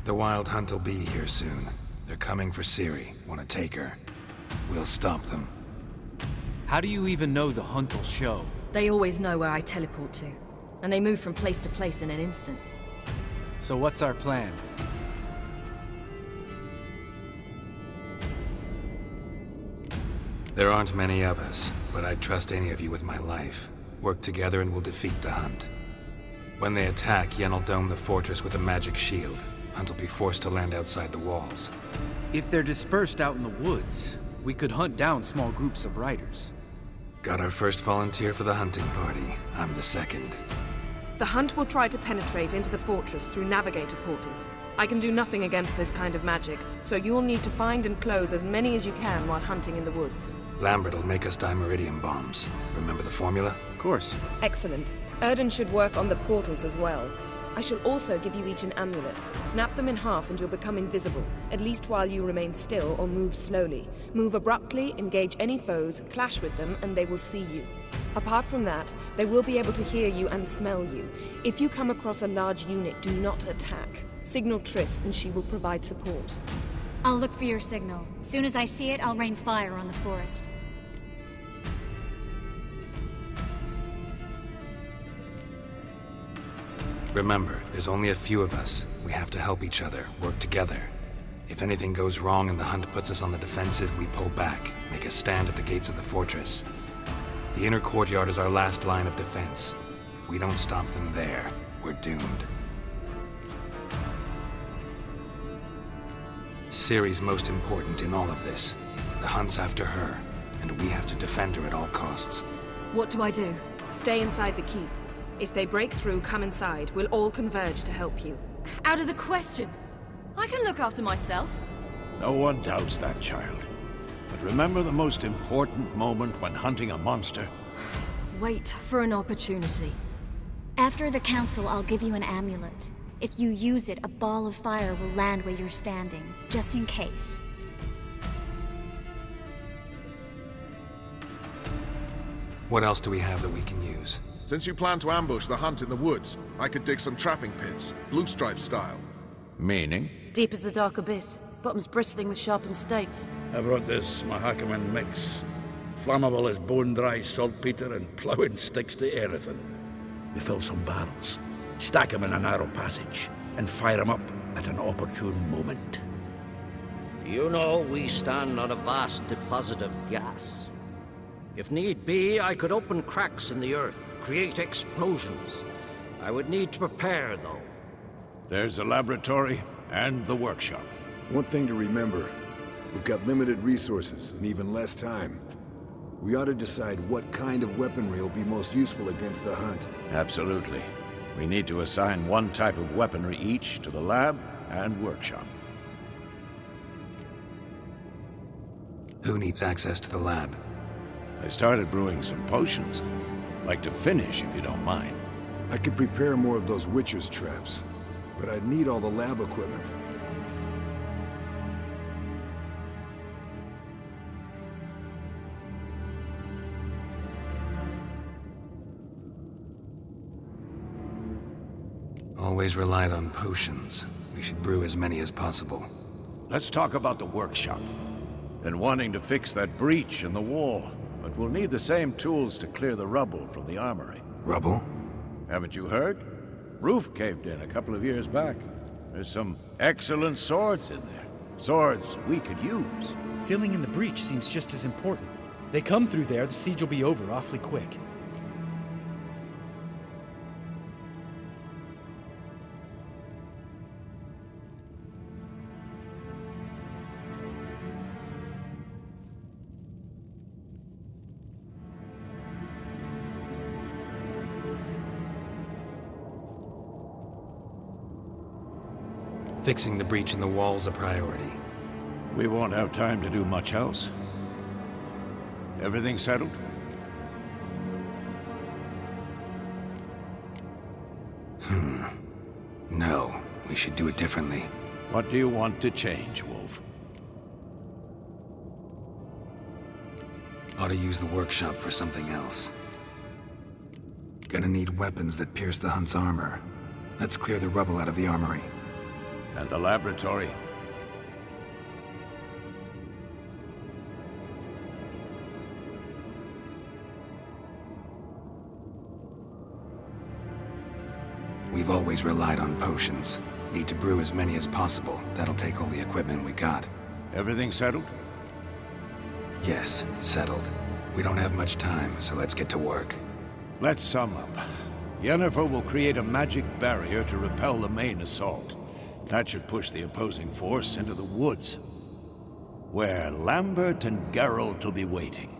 The Wild Hunt will be here soon. They're coming for Ciri. Want to take her? We'll stop them. How do you even know the Hunt will show? They always know where I teleport to, and they move from place to place in an instant. So what's our plan? There aren't many of us, but I'd trust any of you with my life. Work together and we'll defeat the Hunt. When they attack, Yen will dome the fortress with a magic shield. Hunt will be forced to land outside the walls. If they're dispersed out in the woods, we could hunt down small groups of riders. Got our first volunteer for the hunting party. I'm the second. The Hunt will try to penetrate into the fortress through navigator portals. I can do nothing against this kind of magic, so you'll need to find and close as many as you can while hunting in the woods. Lambert will make us dimeridium bombs. Remember the formula? Of course. Excellent. Erden should work on the portals as well. I shall also give you each an amulet. Snap them in half and you'll become invisible, at least while you remain still or move slowly. Move abruptly, engage any foes, clash with them, and they will see you. Apart from that, they will be able to hear you and smell you. If you come across a large unit, do not attack. Signal Triss and she will provide support. I'll look for your signal. Soon as I see it, I'll rain fire on the forest. Remember, there's only a few of us. We have to help each other, work together. If anything goes wrong and the Hunt puts us on the defensive, we pull back, make a stand at the gates of the fortress. The inner courtyard is our last line of defense. If we don't stop them there, we're doomed. Ciri's most important in all of this. The Hunt's after her, and we have to defend her at all costs. What do I do? Stay inside the keep. If they break through, come inside. We'll all converge to help you. Out of the question. I can look after myself. No one doubts that, child. But remember the most important moment when hunting a monster? Wait for an opportunity. After the council, I'll give you an amulet. If you use it, a ball of fire will land where you're standing, just in case. What else do we have that we can use? Since you plan to ambush the hunt in the woods, I could dig some trapping pits, blue stripe style. Meaning? Deep as the dark abyss, bottoms bristling with sharpened stakes. I brought this Mahakaman mix. Flammable as bone-dry saltpeter and ploughing sticks to everything. We fill some barrels, stack them in a narrow passage, and fire them up at an opportune moment. You know, we stand on a vast deposit of gas. If need be, I could open cracks in the earth, create explosions. I would need to prepare, though. There's the laboratory and the workshop. One thing to remember, we've got limited resources and even less time. We ought to decide what kind of weaponry will be most useful against the hunt. Absolutely. We need to assign one type of weaponry each to the lab and workshop. Who needs access to the lab? I started brewing some potions. Like to finish, if you don't mind. I could prepare more of those Witcher's traps, but I'd need all the lab equipment. Always relied on potions. We should brew as many as possible. Let's talk about the workshop. Been wanting to fix that breach in the wall, but we'll need the same tools to clear the rubble from the armory. Rubble? Haven't you heard? Roof caved in a couple of years back. There's some excellent swords in there. Swords we could use. Filling in the breach seems just as important. They come through there, the siege will be over awfully quick. Fixing the breach in the wall's a priority. We won't have time to do much else. Everything settled? No, we should do it differently. What do you want to change, Wolf? Ought to use the workshop for something else. Gonna need weapons that pierce the hunt's armor. Let's clear the rubble out of the armory. And the laboratory. We've always relied on potions. Need to brew as many as possible. That'll take all the equipment we got. Everything settled? Yes, settled. We don't have much time, so let's get to work. Let's sum up. Yennefer will create a magic barrier to repel the main assault. That should push the opposing force into the woods, where Lambert and Geralt will be waiting.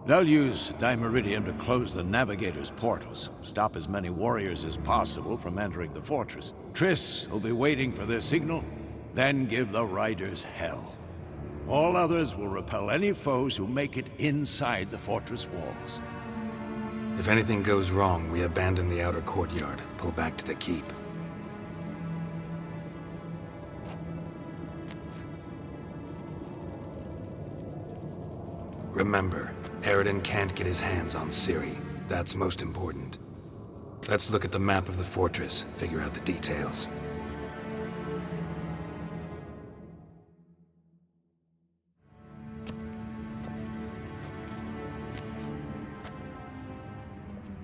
They'll use Dimeridium to close the Navigator's portals, stop as many warriors as possible from entering the fortress. Triss will be waiting for their signal, then give the riders hell. All others will repel any foes who make it inside the fortress walls. If anything goes wrong, we abandon the outer courtyard, pull back to the keep. Remember, Eredin can't get his hands on Ciri. That's most important. Let's look at the map of the fortress, figure out the details.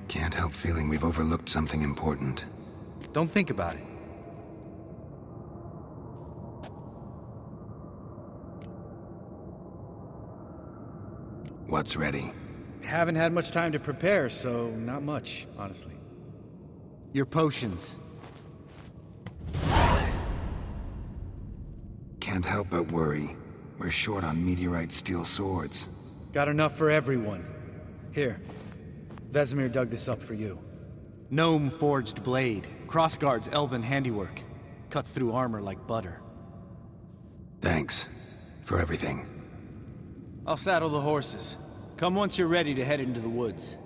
Can't help feeling we've overlooked something important. Don't think about it. What's ready? Haven't had much time to prepare, so not much, honestly. Your potions. Can't help but worry. We're short on meteorite steel swords. Got enough for everyone. Here. Vesemir dug this up for you. Gnome-forged blade. Crossguard's elven handiwork. Cuts through armor like butter. Thanks for everything. I'll saddle the horses. Come once you're ready to head into the woods.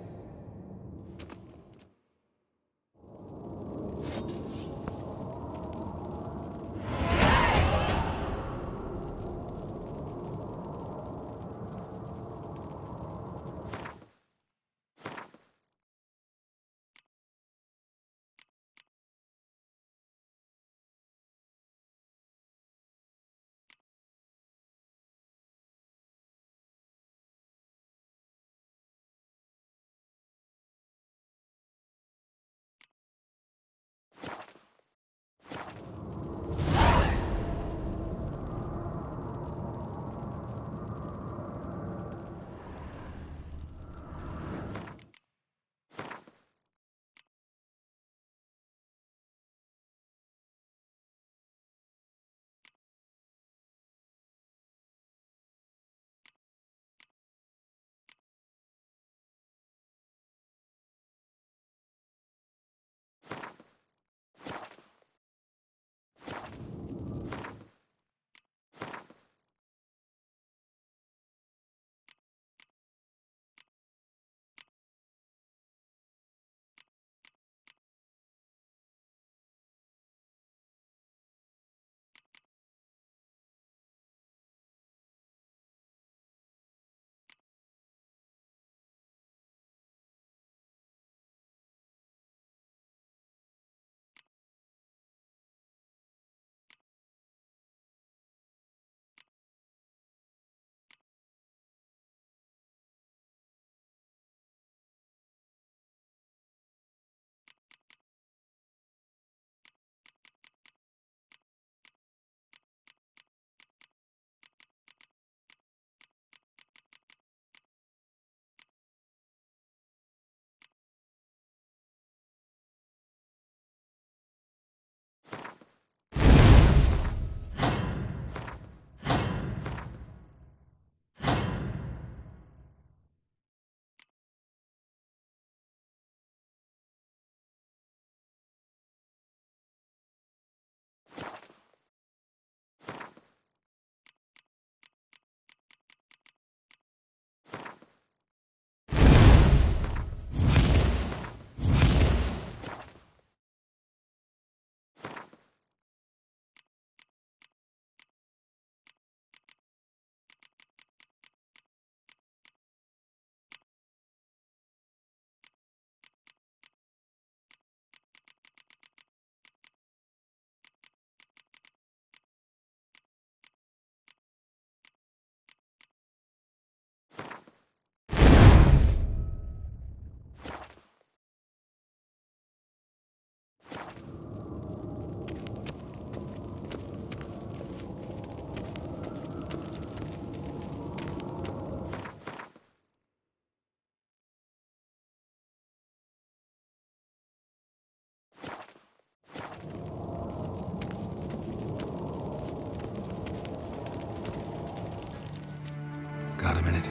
Got a minute?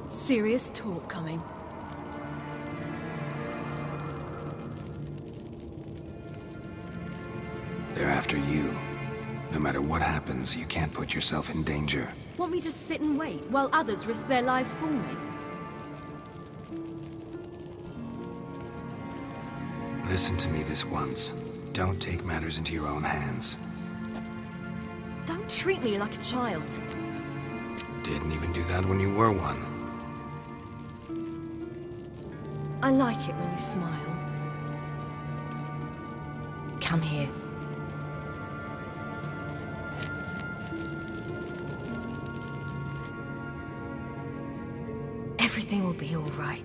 Serious talk coming. They're after you. No matter what happens, you can't put yourself in danger. Want me to sit and wait while others risk their lives for me? Listen to me this once. Don't take matters into your own hands. Don't treat me like a child. Didn't even do that when you were one. I like it when you smile. Come here. Everything will be all right.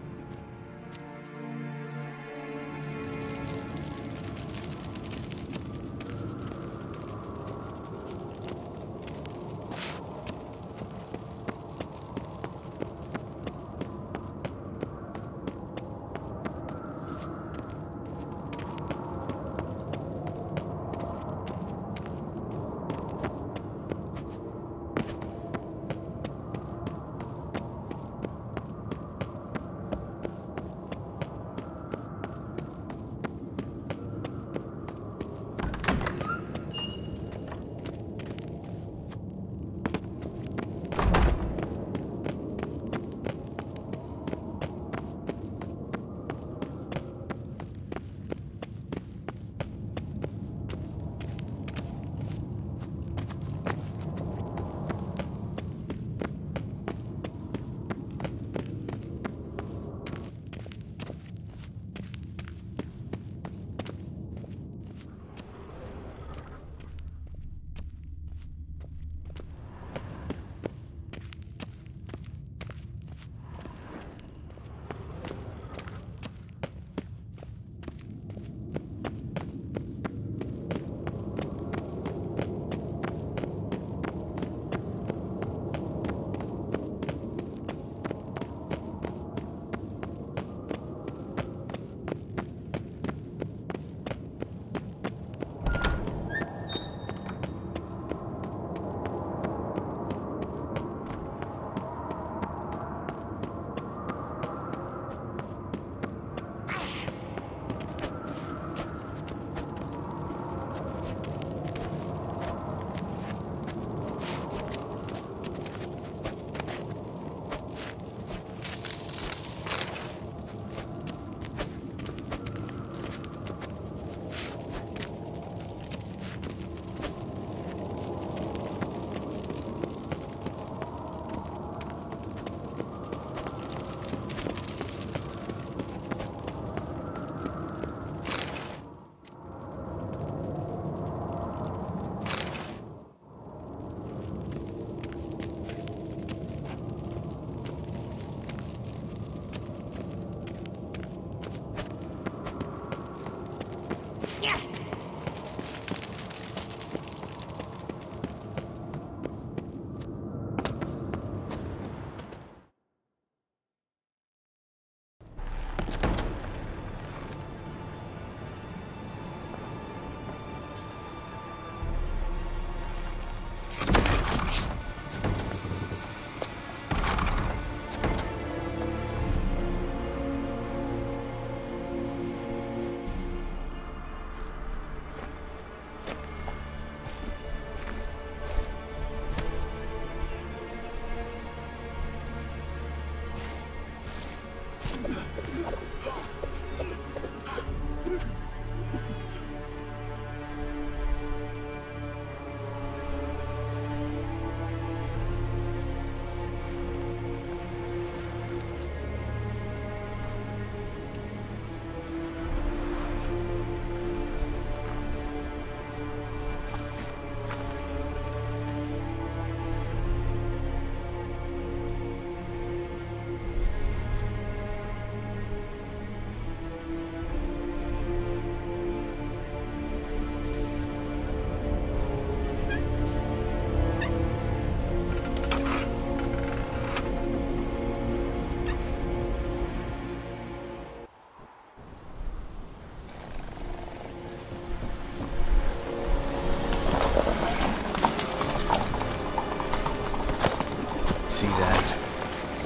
See that?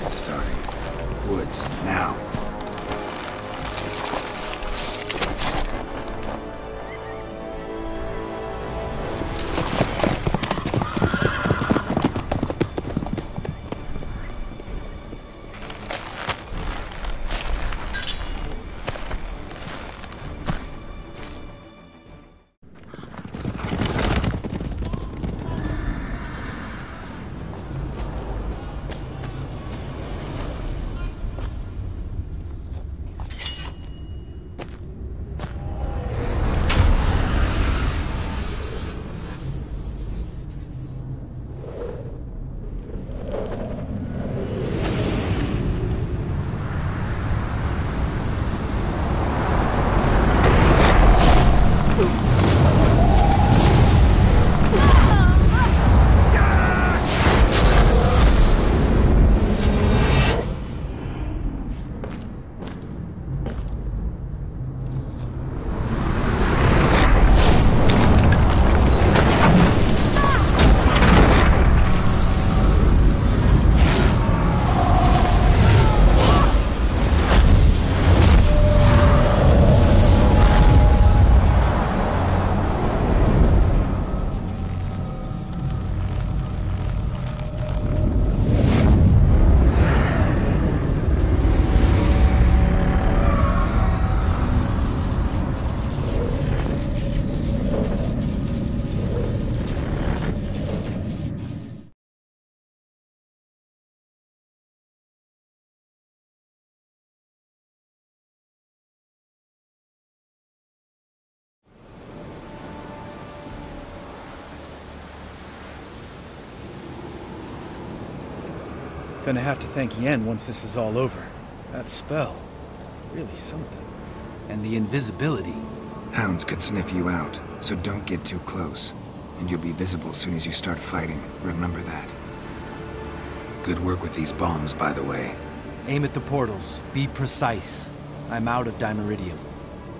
It's starting. Woods, now. Gonna have to thank Yen once this is all over. That spell, really something. And the invisibility. Hounds could sniff you out, so don't get too close. And you'll be visible as soon as you start fighting. Remember that. Good work with these bombs, by the way. Aim at the portals. Be precise. I'm out of Dimeridium.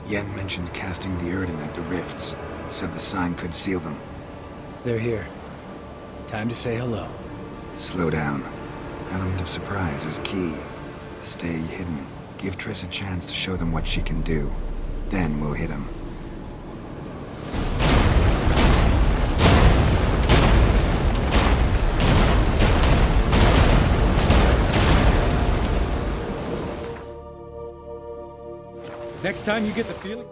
Yen mentioned casting the Erdin at the rifts. Said the sign could seal them. They're here. Time to say hello. Slow down. Element of surprise is key. Stay hidden. Give Triss a chance to show them what she can do. Then we'll hit them. Next time you get the feeling...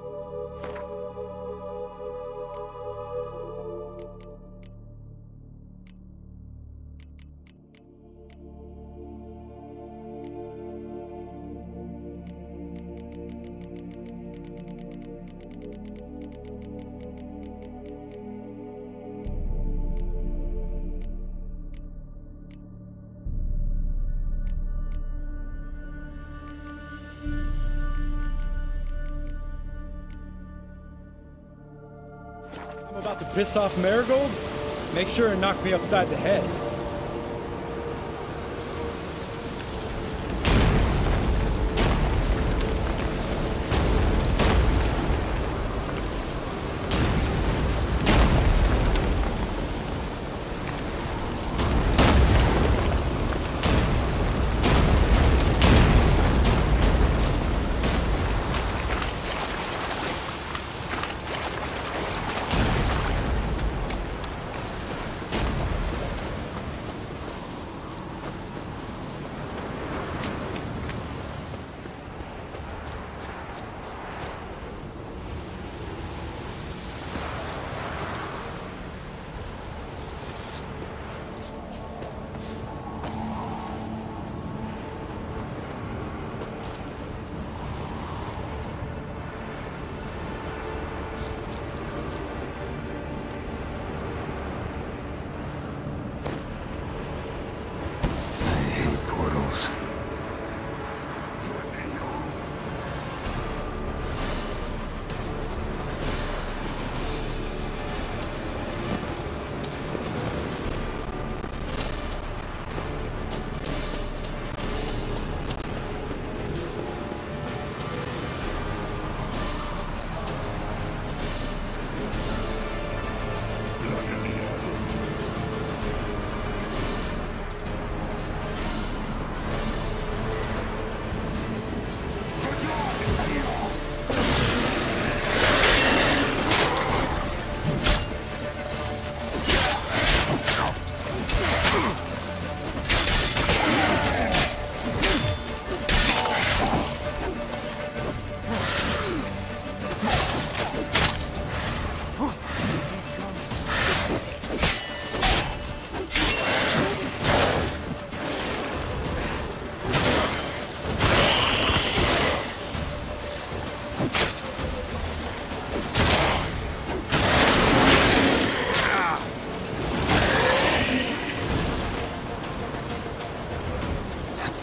I'm about to piss off Marigold? Make sure and knock me upside the head.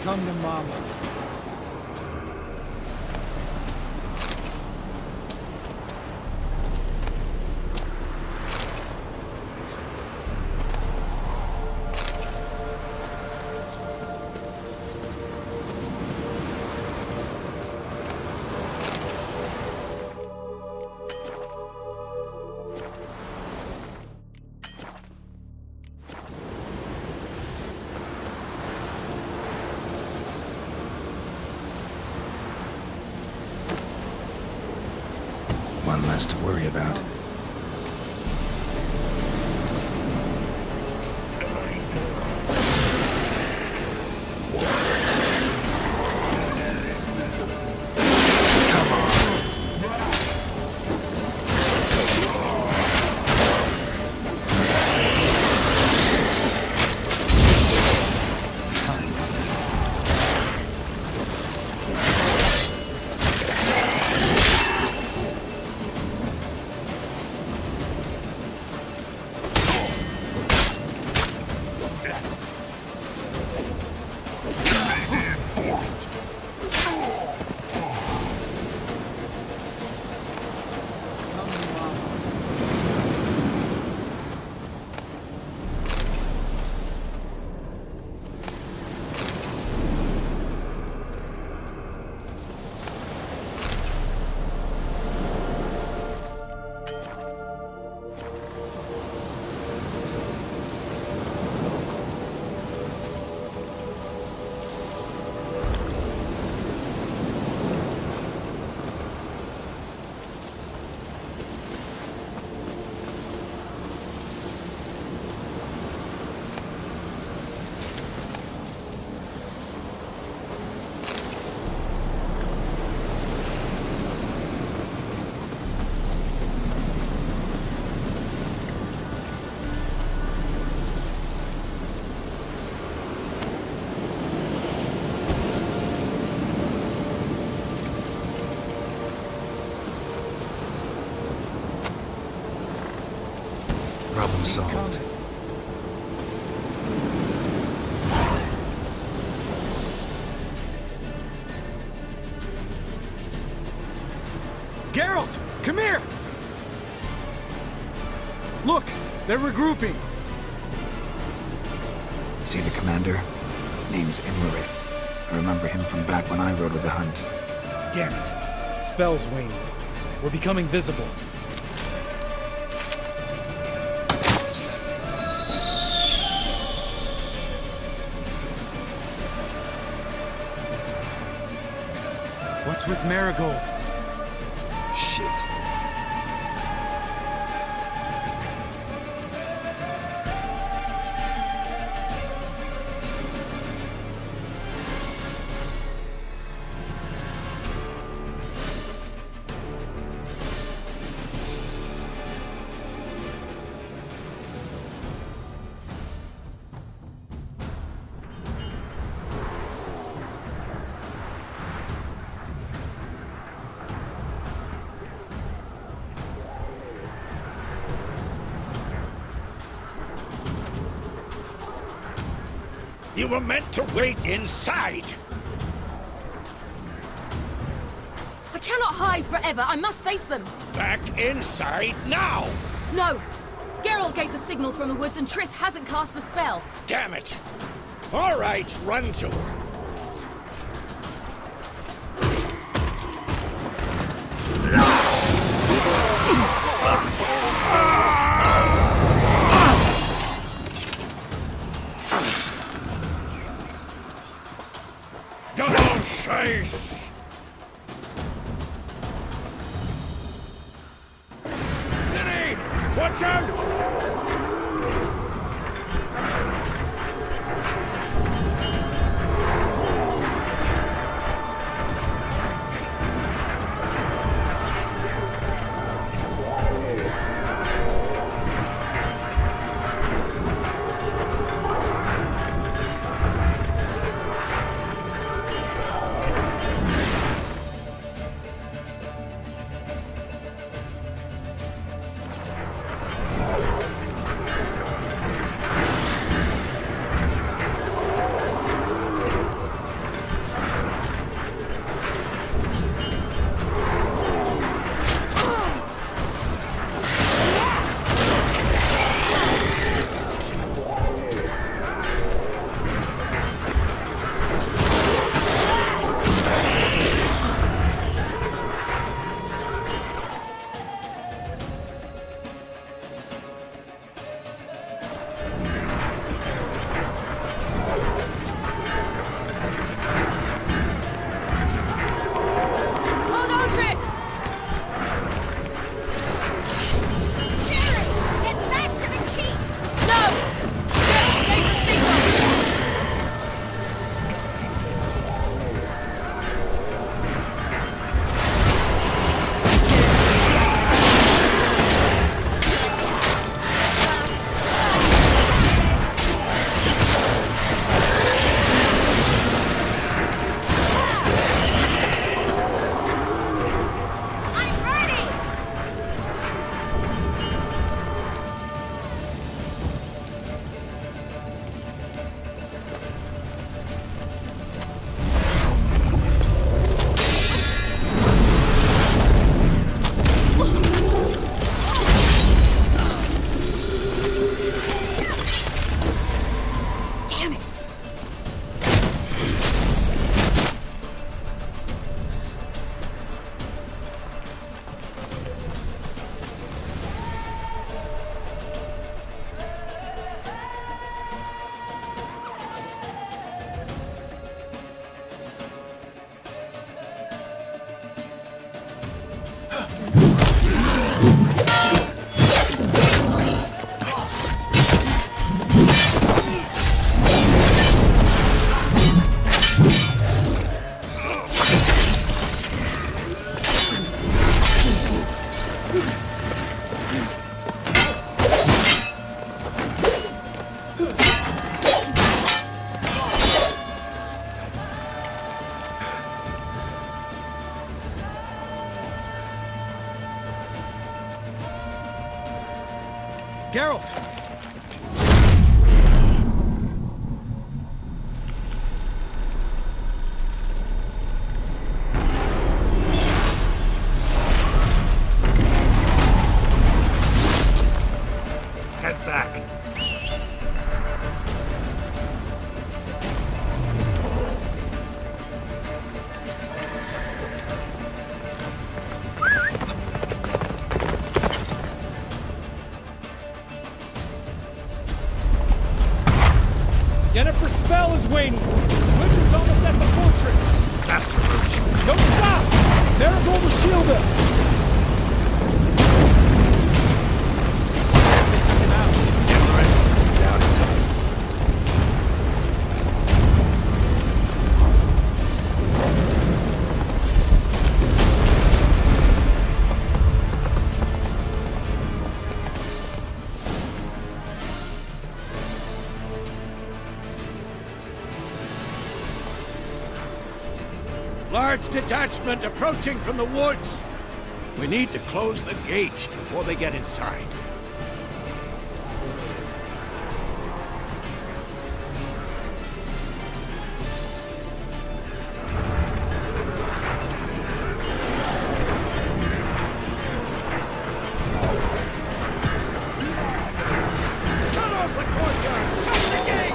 Come to Mama. One less to worry about. Problem solved. Geralt, come here! Look! They're regrouping! See the commander? Name's Imlerith. I remember him from back when I rode with the Hunt. Damn it. Spell's waning. We're becoming visible. What's with Marigold? Shit. You were meant to wait inside! I cannot hide forever. I must face them. Back inside now! No! Geralt gave the signal from the woods and Triss hasn't cast the spell. Damn it! All right, run to her. Double chase! City! Watch out! Geralt! spell is waning. Wizard's almost at the fortress. Faster, Roach. Don't stop! Marigold will shield us. Down inside. Large detachment approaching from the woods. We need to close the gate before they get inside. Cut off the courtyard! Shut the gate!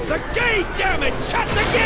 The gate, damn it! Shut the gate!